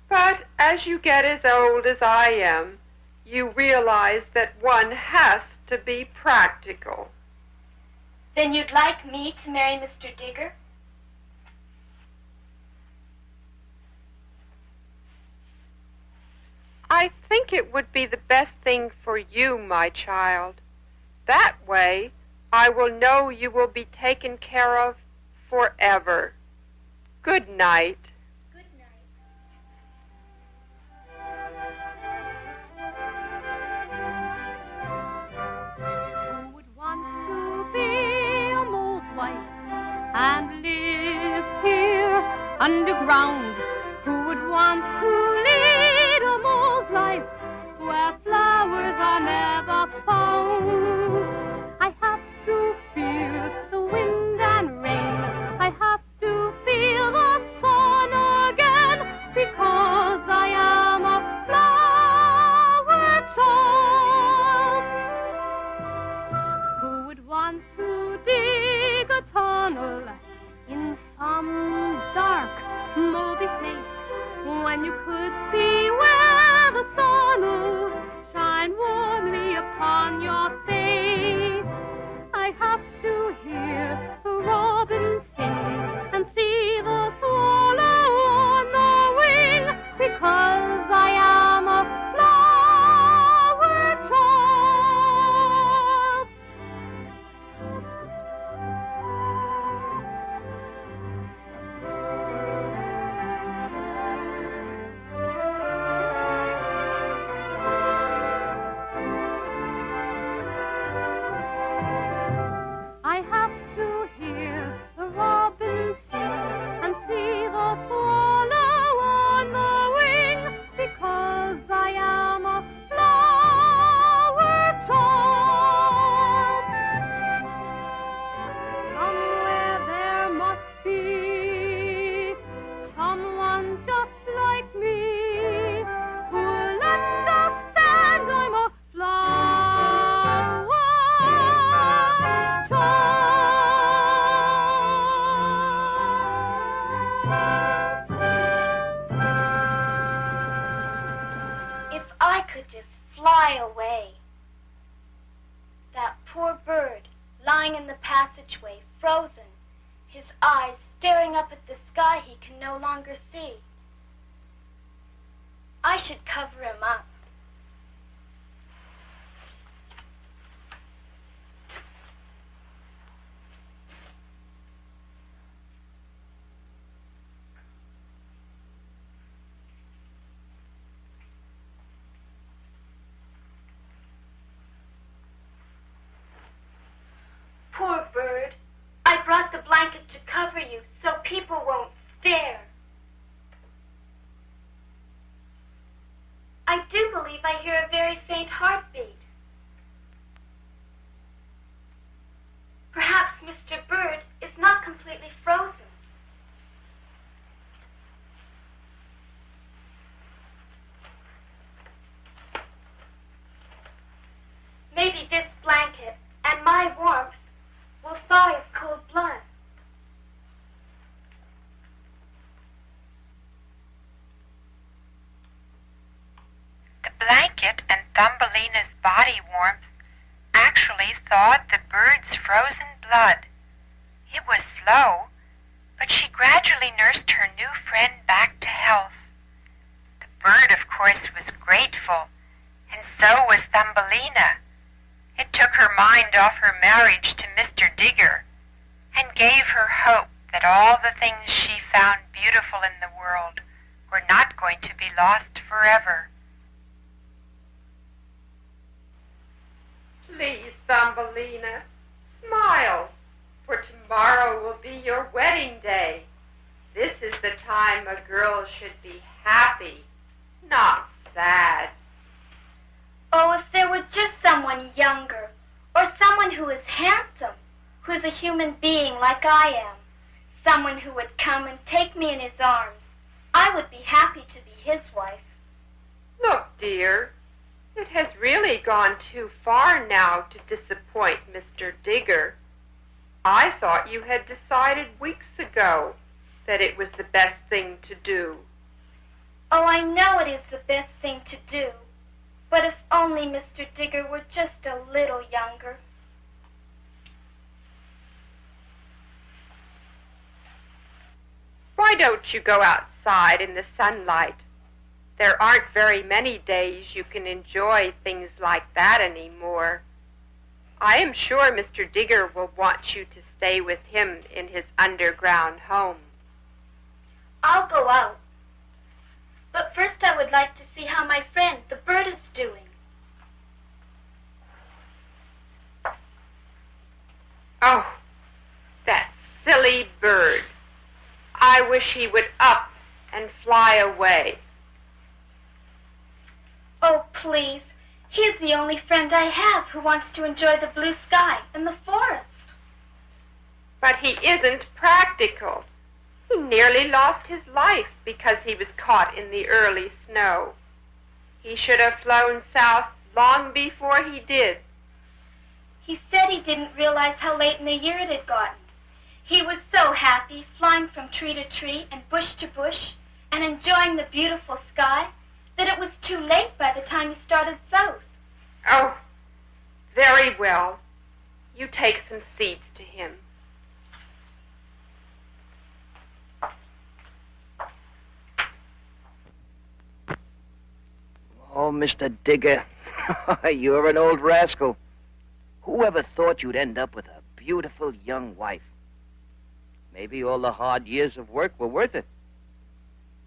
but as you get as old as I am, you realize that one has to be practical. Then you'd like me to marry Mr. Digger? I think it would be the best thing for you, my child. That way, I will know you will be taken care of forever. Good night. Good night. Who would want to be a mole's wife and live here underground? Who would want to lead a mole's life where flowers are never found? I have to feel the wind and rain. I have to feel the sun again, because I am a flower child. Who would want to dig a tunnel in some dark, moldy place when you could be where the sun will shine warmly upon your face? I have to hear the robin sing and see the swallow on the wing, because I am a flower child. I have to hear the robin sing and see the swallow on the wing, because I am a flower child. Somewhere there must be someone just like me who will understand I'm a flower child. If I could just fly away. That poor bird lying in the passageway, frozen, his eyes staring up at the sky he can no longer see. I should cover him up. cover you so people won't stare. I do believe I hear a very faint heartbeat. Perhaps Mr. Bird is not completely frozen. Maybe this blanket and my warmth will thaw his cold blood. The blanket and Thumbelina's body warmth actually thawed the bird's frozen blood. It was slow, but she gradually nursed her new friend back to health. The bird, of course, was grateful, and so was Thumbelina. It took her mind off her marriage to Mr. Digger and gave her hope that all the things she found beautiful in the world were not going to be lost forever. Please, Thumbelina, smile, for tomorrow will be your wedding day. This is the time a girl should be happy, not sad. Oh, if there were just someone younger, or someone who is handsome, who is a human being like I am, someone who would come and take me in his arms, I would be happy to be his wife. Look, dear, it has really gone too far now to disappoint Mr. Digger. I thought you had decided weeks ago that it was the best thing to do. Oh, I know it is the best thing to do. But if only Mr. Digger were just a little younger. Why don't you go outside in the sunlight? There aren't very many days you can enjoy things like that anymore. I am sure Mr. Digger will want you to stay with him in his underground home. I'll go out. But first I would like to see how my friend, the bird, is doing. Oh, that silly bird. I wish he would up and fly away. Oh, please. He is the only friend I have who wants to enjoy the blue sky and the forest. But he isn't practical. He nearly lost his life because he was caught in the early snow. He should have flown south long before he did. He said he didn't realize how late in the year it had gotten. He was so happy flying from tree to tree and bush to bush and enjoying the beautiful sky that it was too late by the time he started south. Oh, very well. You take some seeds to him. Oh, Mr. Digger, you're an old rascal. Whoever thought you'd end up with a beautiful young wife? Maybe all the hard years of work were worth it.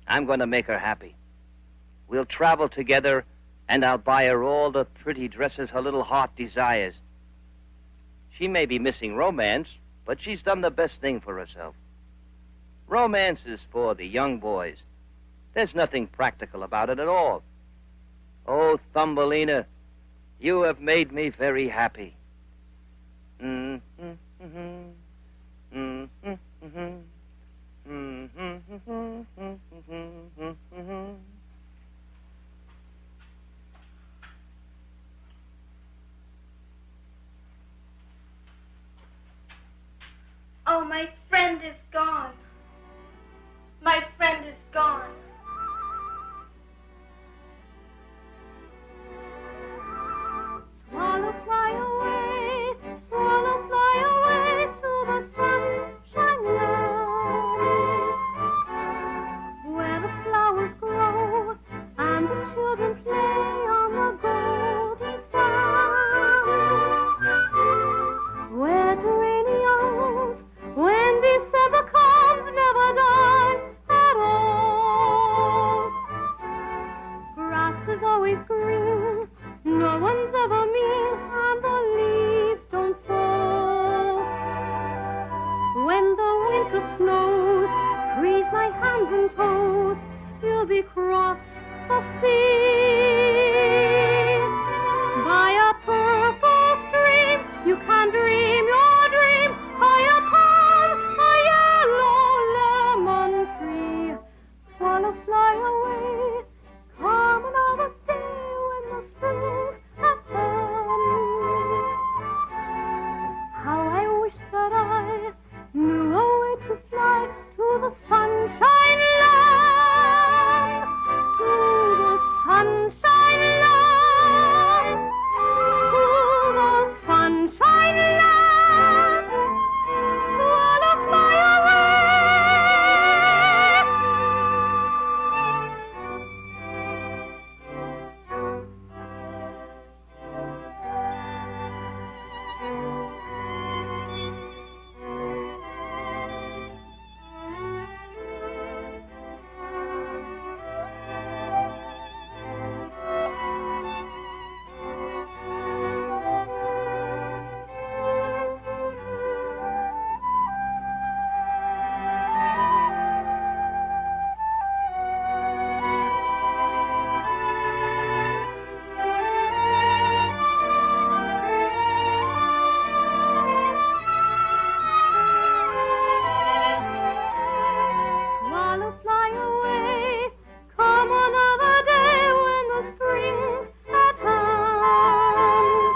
I'm going to make her happy. We'll travel together, and I'll buy her all the pretty dresses her little heart desires. She may be missing romance, but she's done the best thing for herself. Romance is for the young boys. There's nothing practical about it at all. Oh, Thumbelina, you have made me very happy. Oh, my friend is gone. My friend is gone. Swallow, fly away to the sunshine land, where the flowers grow and the children play on the golden sand, where to rainy hours when December comes will be cross the sea. By a purple stream you can dream your dream high upon a yellow lemon tree. Swallow, fly away, come another day when the spring's at hand. How I wish that I knew a way to fly to the sunshine land, to the sunshine land, to the sunshine land. Swallow, fly away. Swallow, fly away, come another day when the spring's at hand.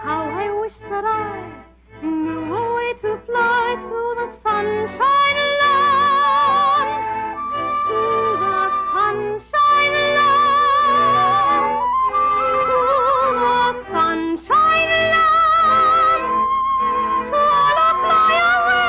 How I wish that I knew a way to fly to the sunshine land, to the sunshine land, to the sunshine land. Swallow, fly away.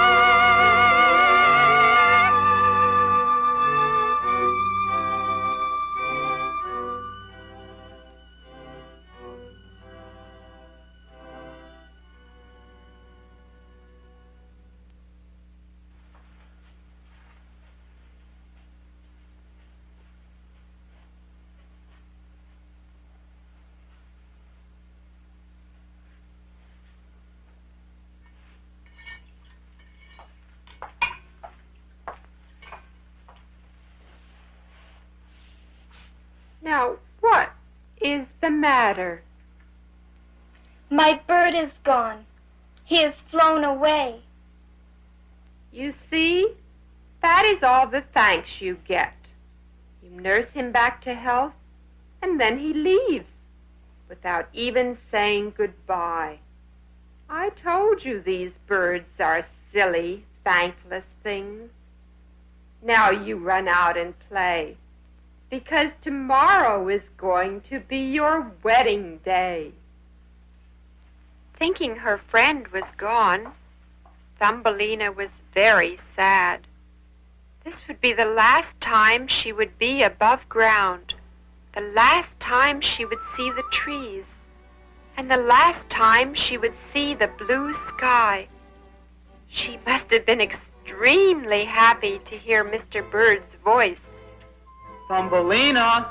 Now, what is the matter? My bird is gone. He has flown away. You see, that is all the thanks you get. You nurse him back to health, and then he leaves, without even saying goodbye. I told you these birds are silly, thankless things. Now you run out and play, because tomorrow is going to be your wedding day. Thinking her friend was gone, Thumbelina was very sad. This would be the last time she would be above ground, the last time she would see the trees, and the last time she would see the blue sky. She must have been extremely happy to hear Mr. Bird's voice. Thumbelina!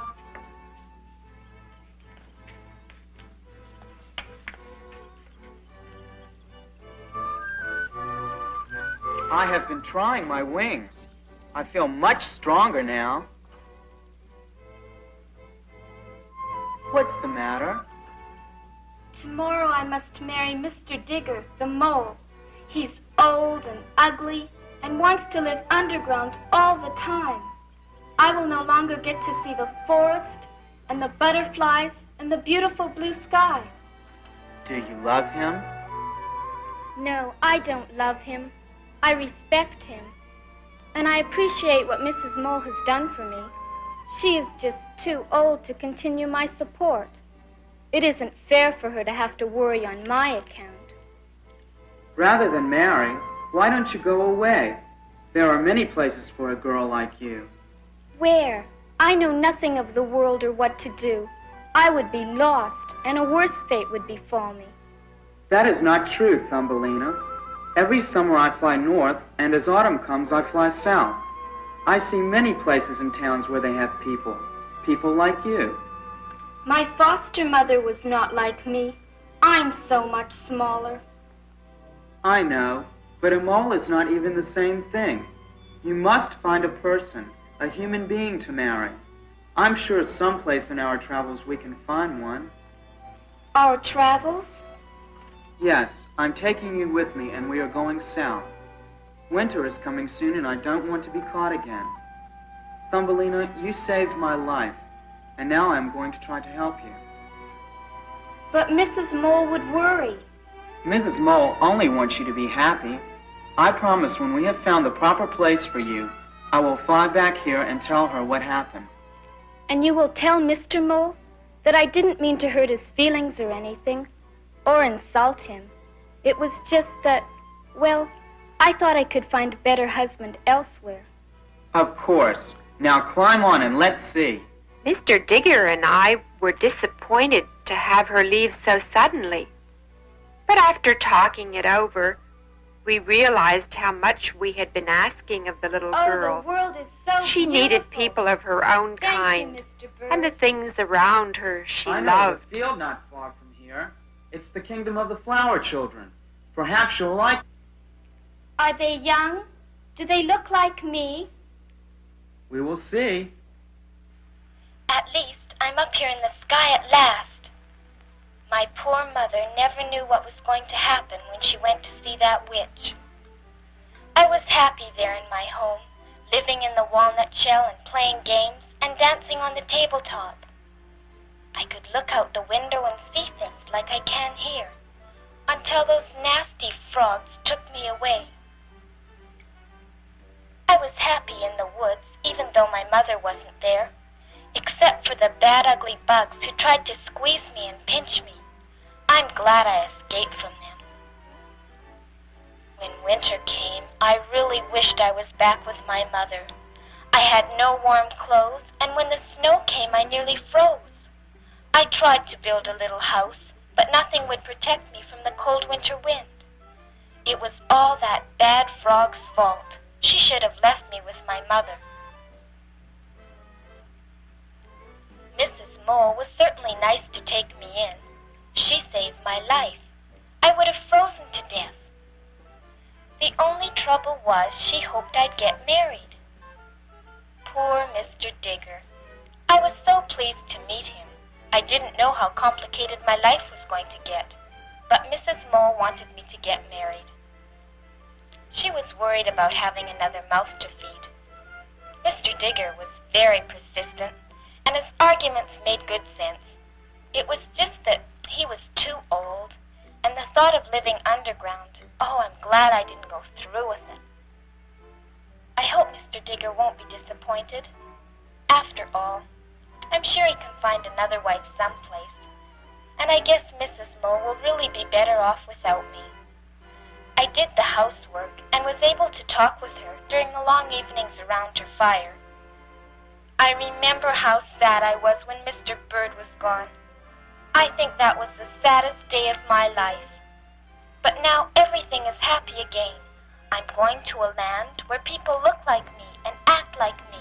I have been trying my wings. I feel much stronger now. What's the matter? Tomorrow I must marry Mr. Digger, the mole. He's old and ugly and wants to live underground all the time. I will no longer get to see the forest and the butterflies and the beautiful blue sky. Do you love him? No, I don't love him. I respect him. And I appreciate what Mrs. Mole has done for me. She is just too old to continue my support. It isn't fair for her to have to worry on my account. Rather than marry, why don't you go away? There are many places for a girl like you. Where? I know nothing of the world or what to do. I would be lost, and a worse fate would befall me. That is not true, Thumbelina. Every summer I fly north, and as autumn comes, I fly south. I see many places and towns where they have people like you. My foster mother was not like me. I'm so much smaller. I know, but a mole is not even the same thing. You must find a person, a human being to marry. I'm sure someplace in our travels we can find one. Our travels? Yes, I'm taking you with me, and we are going south. Winter is coming soon, and I don't want to be caught again. Thumbelina, you saved my life, and now I'm going to try to help you. But Mrs. Mole would worry. Mrs. Mole only wants you to be happy. I promise when we have found the proper place for you, I will fly back here and tell her what happened. And you will tell Mr. Mole that I didn't mean to hurt his feelings or anything, or insult him. It was just that, well, I thought I could find a better husband elsewhere. Of course. Now climb on and let's see. Mr. Digger and I were disappointed to have her leave so suddenly. But after talking it over, we realized how much we had been asking of the little girl. The world is so She needed people of her own kind, and the things around her she I know loved. a field not far from here. It's the kingdom of the flower children. Perhaps you'll like it. Are they young? Do they look like me? We will see. At least I'm up here in the sky at last. My poor mother never knew what was going to happen when she went to see that witch. I was happy there in my home, living in the walnut shell and playing games and dancing on the tabletop. I could look out the window and see things like I can here, until those nasty frogs took me away. I was happy in the woods, even though my mother wasn't there, except for the bad, ugly bugs who tried to squeeze me and pinch me. I'm glad I escaped from them. When winter came, I really wished I was back with my mother. I had no warm clothes, and when the snow came, I nearly froze. I tried to build a little house, but nothing would protect me from the cold winter wind. It was all that bad frog's fault. She should have left me with my mother. Mrs. Mole was certainly nice to take me in. She saved my life. I would have frozen to death. The only trouble was she hoped I'd get married. Poor Mr. Digger. I was so pleased to meet him. I didn't know how complicated my life was going to get, but Mrs. Mole wanted me to get married. She was worried about having another mouth to feed. Mr. Digger was very persistent, and his arguments made good sense. It was just that he was too old, and the thought of living underground, oh, I'm glad I didn't go through with it. I hope Mr. Digger won't be disappointed. After all, I'm sure he can find another wife someplace, and I guess Mrs. Mole will really be better off without me. I did the housework and was able to talk with her during the long evenings around her fire. I remember how sad I was when Mr. Bird was gone. I think that was the saddest day of my life. But now everything is happy again. I'm going to a land where people look like me and act like me.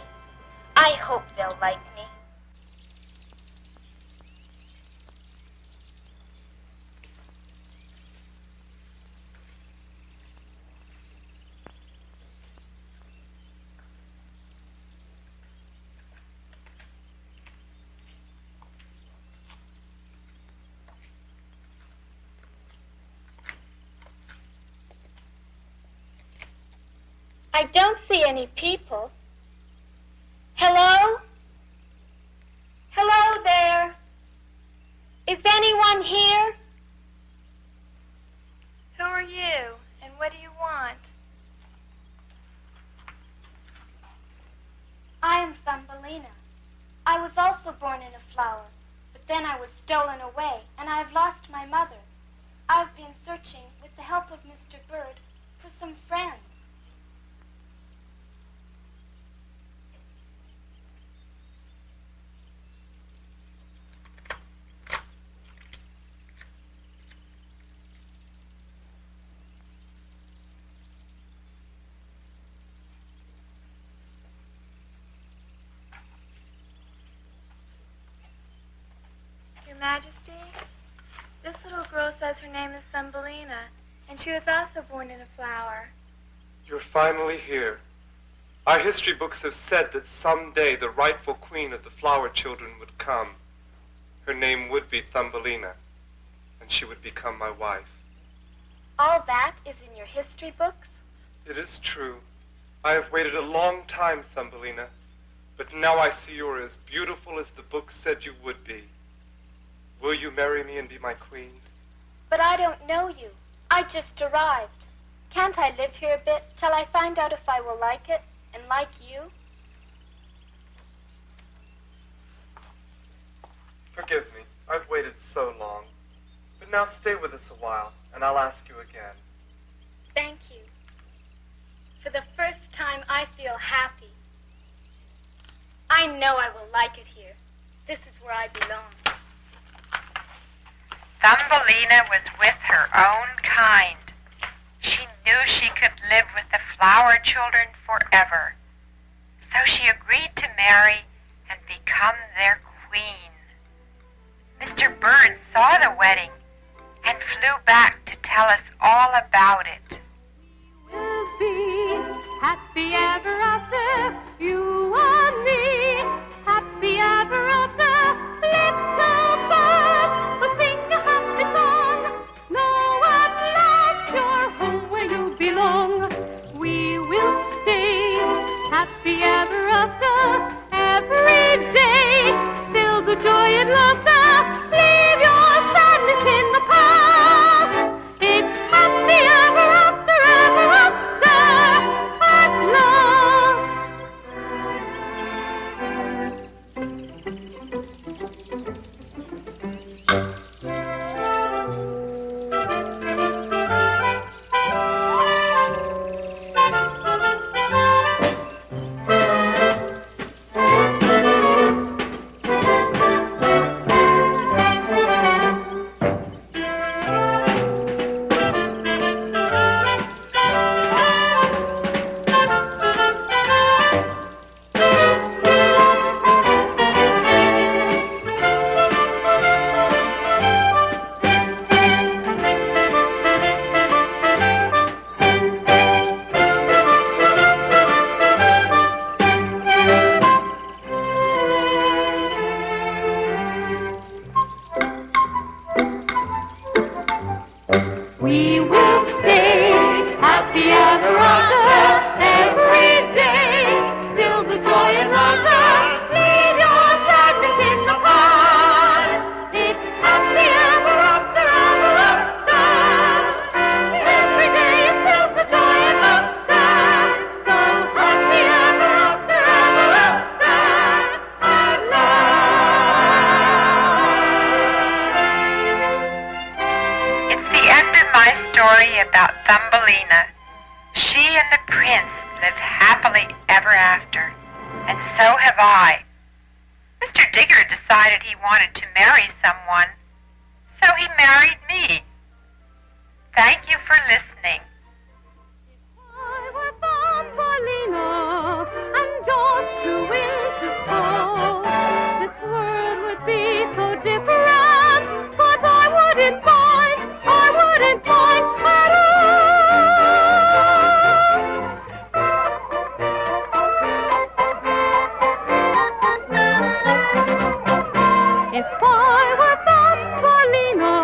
I hope they'll like me. I don't see any people. Hello? Hello there. Is anyone here? Who are you, and what do you want? I am Thumbelina. I was also born in a flower, but then I was stolen away, and I have lost my mother. I've been searching, with the help of Mr. Bird, for some friends. Your Majesty, this little girl says her name is Thumbelina, and she was also born in a flower. You're finally here. Our history books have said that someday the rightful queen of the flower children would come. Her name would be Thumbelina, and she would become my wife. All that is in your history books? It is true. I have waited a long time, Thumbelina, but now I see you are as beautiful as the book said you would be. Will you marry me and be my queen? But I don't know you. I just arrived. Can't I live here a bit till I find out if I will like it and like you? Forgive me. I've waited so long. But now stay with us a while, and I'll ask you again. Thank you. For the first time, I feel happy. I know I will like it here. This is where I belong. Thumbelina was with her own kind. She knew she could live with the flower children forever. So she agreed to marry and become their queen. Mr. Bird saw the wedding and flew back to tell us all about it. We'll be happy ever after, you and me. Happy ever after, little birds will sing a happy song. Know at last you're home where you belong. We will stay happy ever after, every day. Feel the joy and laughter, leave your sadness in the past. It's happy ever after, at last. We will stay happy ever after, every day. Feel the joy and laughter, leave your sadness in the past. It's happy ever after, every day is filled with joy and laughter. So happy ever after, at last. It's the end of my story about Thumbelina. She and the prince lived happily ever after, and so have I. Mr. Digger decided he wanted to marry someone, so he married me. Thank you for listening. I were Thumbelina and just 2 inches tall, this world would be so different, but I wouldn't mind at all. If I were Thumbelina,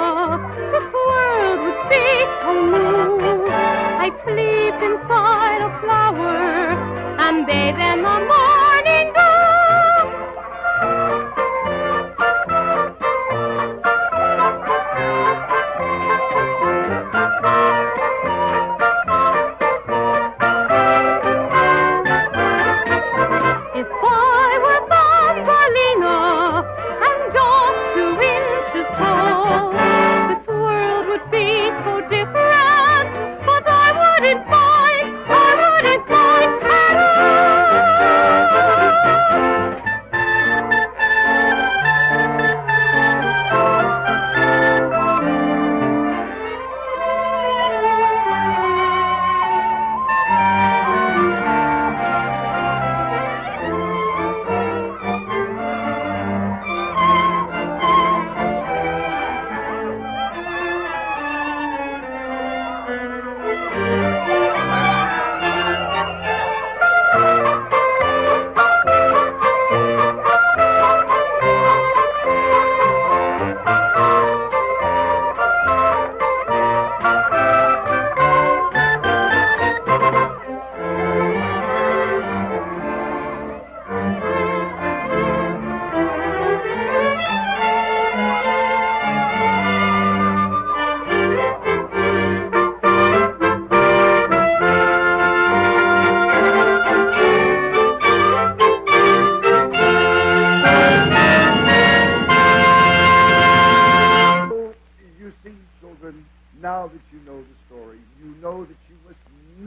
this world would be a moon. I'd sleep inside a flower and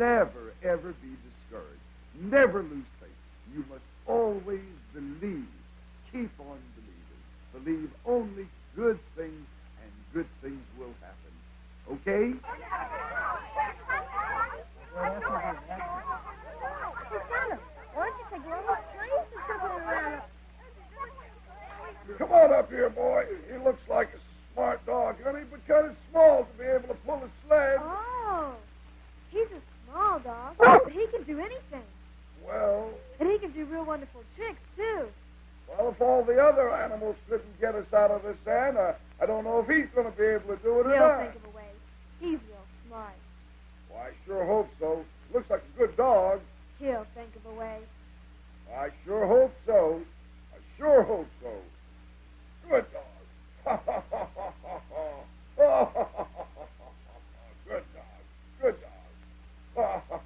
never, ever be discouraged. Never lose faith. You must always believe. Keep on believing. Believe only good things, and good things will happen. Okay? Why don't you take one of those planes and circle around? Come on up here, boy. He looks like a smart dog, honey, but kind of small to be able to pull a sled. Oh, he's a small dog, but he can do anything. Well, And he can do real wonderful tricks, too. well, if all the other animals couldn't get us out of the sand, I don't know if he's going to be able to do it or He'll not. think of a way. He's real smart. Well, I sure hope so. Looks like a good dog. He'll think of a way. I sure hope so. I sure hope so. Good dog. Good dog. Good dog.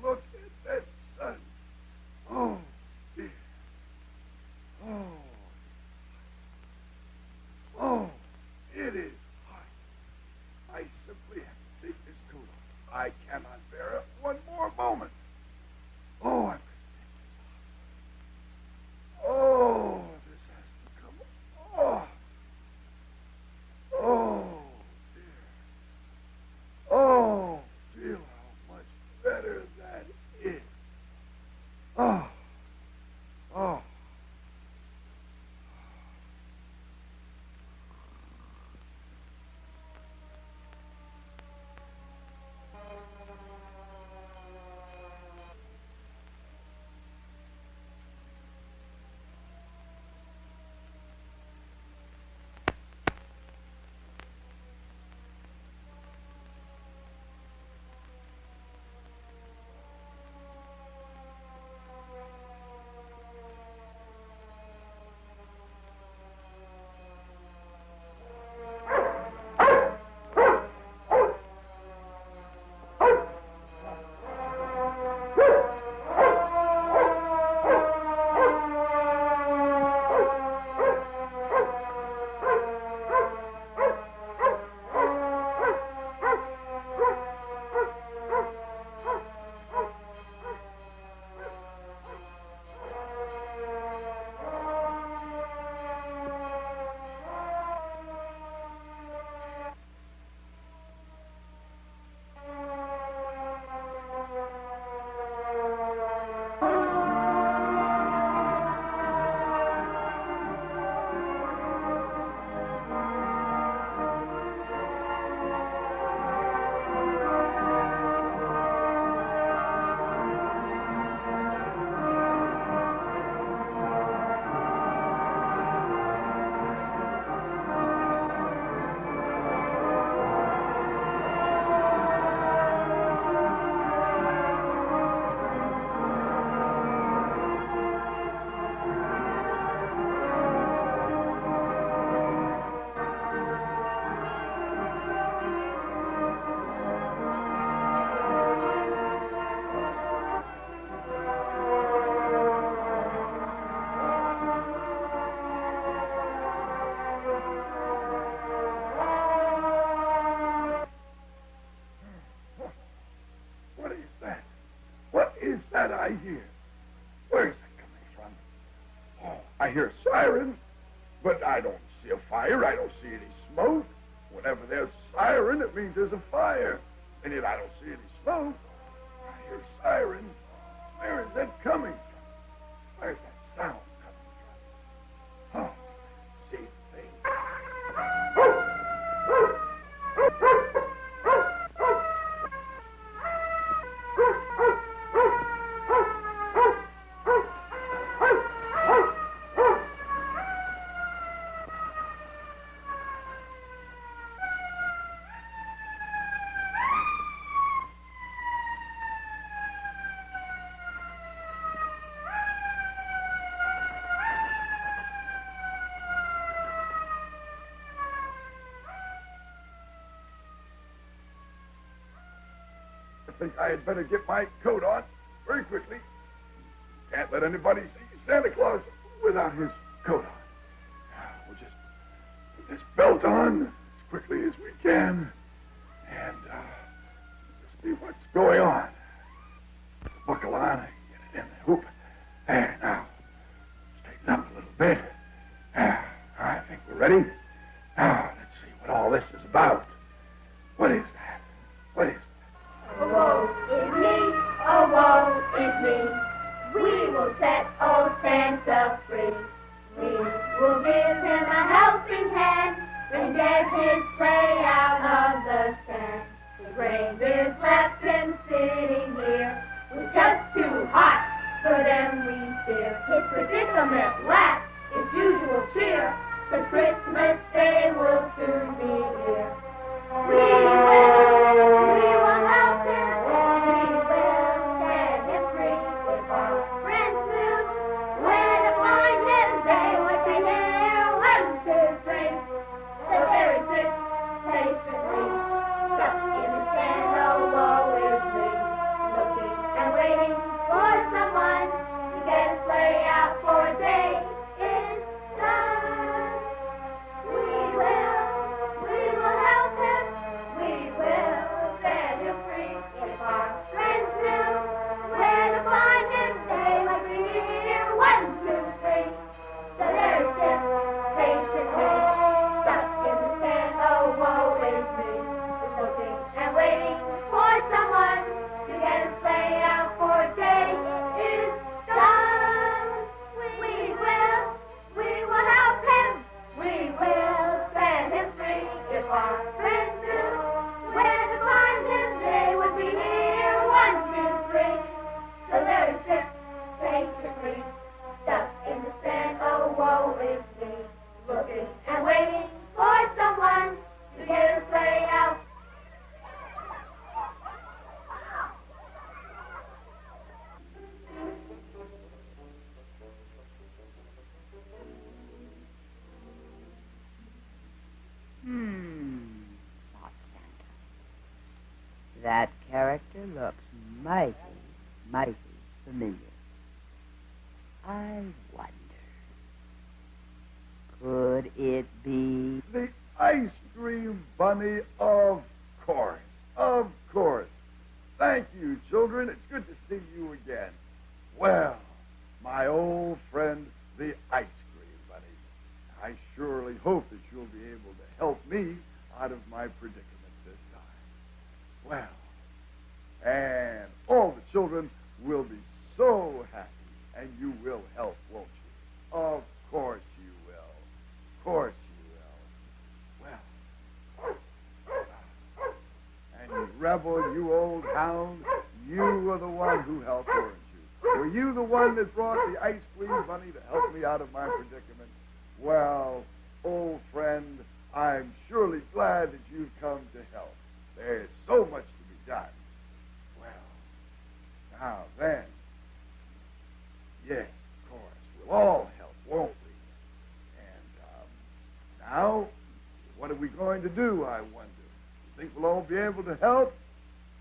Look at that sun. Oh, dear. Oh. Oh, it is hot. I simply have to take this coat off. I cannot bear it one more moment. Oh, I'm going to take this off. Oh, this has to come off. Oh, dear. Oh, feel how much better that is. Oh, oh. What is that? What is that I hear? Where is it coming from? Oh, I hear a siren, but I don't see a fire. I don't see any smoke. Whenever there's a siren, it means there's a fire. And yet I don't see any smoke. I hear a siren. Where is that coming from? Where's that sound coming from? Oh, see the thing. think I had better get my coat on very quickly. Can't let anybody see Santa Claus without his coat on. Now, we'll just put this belt on as quickly as we can and see what's going on. Buckle on, get it in the hoop. There, now, straighten up a little bit. I think we're ready. Now, let's see what all this is about. What is that? What is that? Oh, woe is me, oh, woe is me. We will set old Santa free. We will give him a helping hand and get his sleigh out of the sand. His reindeer's left him sitting here with just too hot for them we fear. His predicament lacks his usual cheer, 'cause Christmas Day will soon be here. We will help him, we will set him free. If our friends knew where to find him, they would be here 1, 2, 3. So very sick, patiently, stuck in the sand, oh, woe is me. Looking and waiting for someone to get a sleigh out for a day is done. We will help him, we will set him free. If our friends knew where to find him, they would be here 1, 2, 3. So there he sits, patiently, stuck in the sand, oh, woe is me. Looking and waiting for someone to get a sleigh out for a day is done. We will help him, we will set him free. If our friends knew where to find him, they would be here 1, 2, 3. So there he sits, patiently, stuck in the sand, oh, woe is me. Looking and waiting for someone to get a sleigh out. Thought Santa. That character looks mighty, mighty familiar. I wonder, could it be The ice cream bunny, of course. Of course. Thank you, children. It's good to see you again. Well, my old friend, the ice cream bunny. I surely hope that you'll be able to help me out of my predicament this time. Well, and all the children will be so happy, and you will help, won't you? Of course you will. Of course you will. Well, and you rebel, you old hound, you were the one who helped, weren't you? Were you the one that brought the ice cream bunny to help me out of my predicament? Well, old friend, I'm surely glad that you've come to help. There's so much to be done. Well, now then, yes, of course, we'll all help, won't we? And now, what are we going to do, I wonder? You think we'll all be able to help?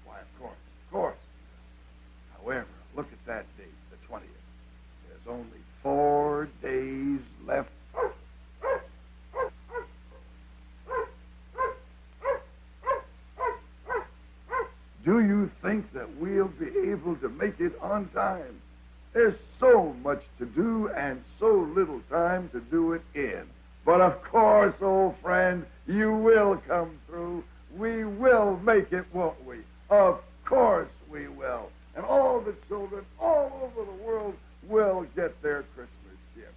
Why, of course, of course. However, look at that date, the 20th. There's only 4 days left. Do you think that we'll be able to make it on time? There's so much to do and so little time to do it in. But of course, old friend, you will come through. We will make it, won't we? Of course we will. And all the children all over the world will get their Christmas gift.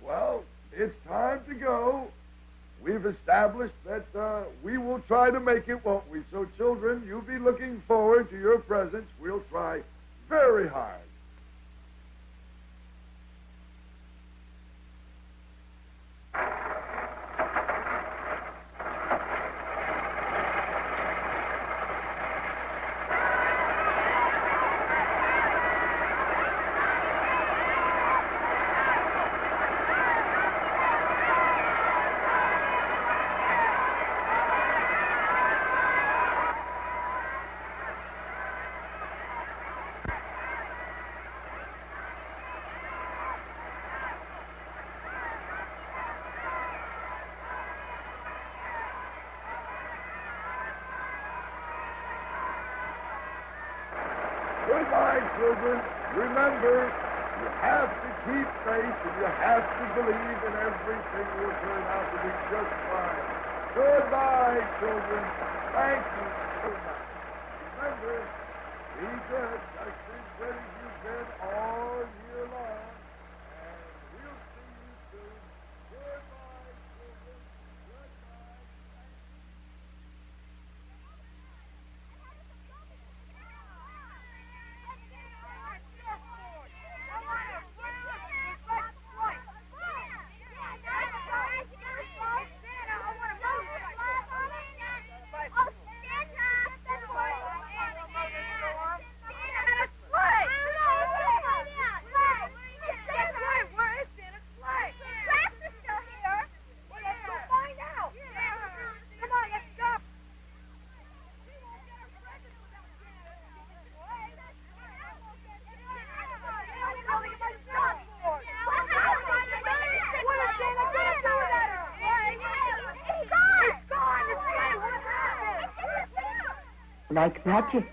Well, it's time to go. We've established that we will try to make it, won't we? So, children, you'll be looking forward to your presents. We'll try very hard. Goodbye, children. Remember, you have to keep faith and you have to believe and everything will turn out to be just fine. Goodbye, children. Thank you so much. Remember, be good, just as good as you've been all year long. And we'll see you soon. Goodbye, children. Goodbye. Like magic.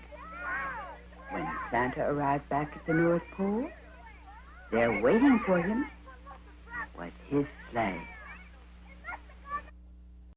When Santa arrived back at the North Pole, there waiting for him was his sleigh.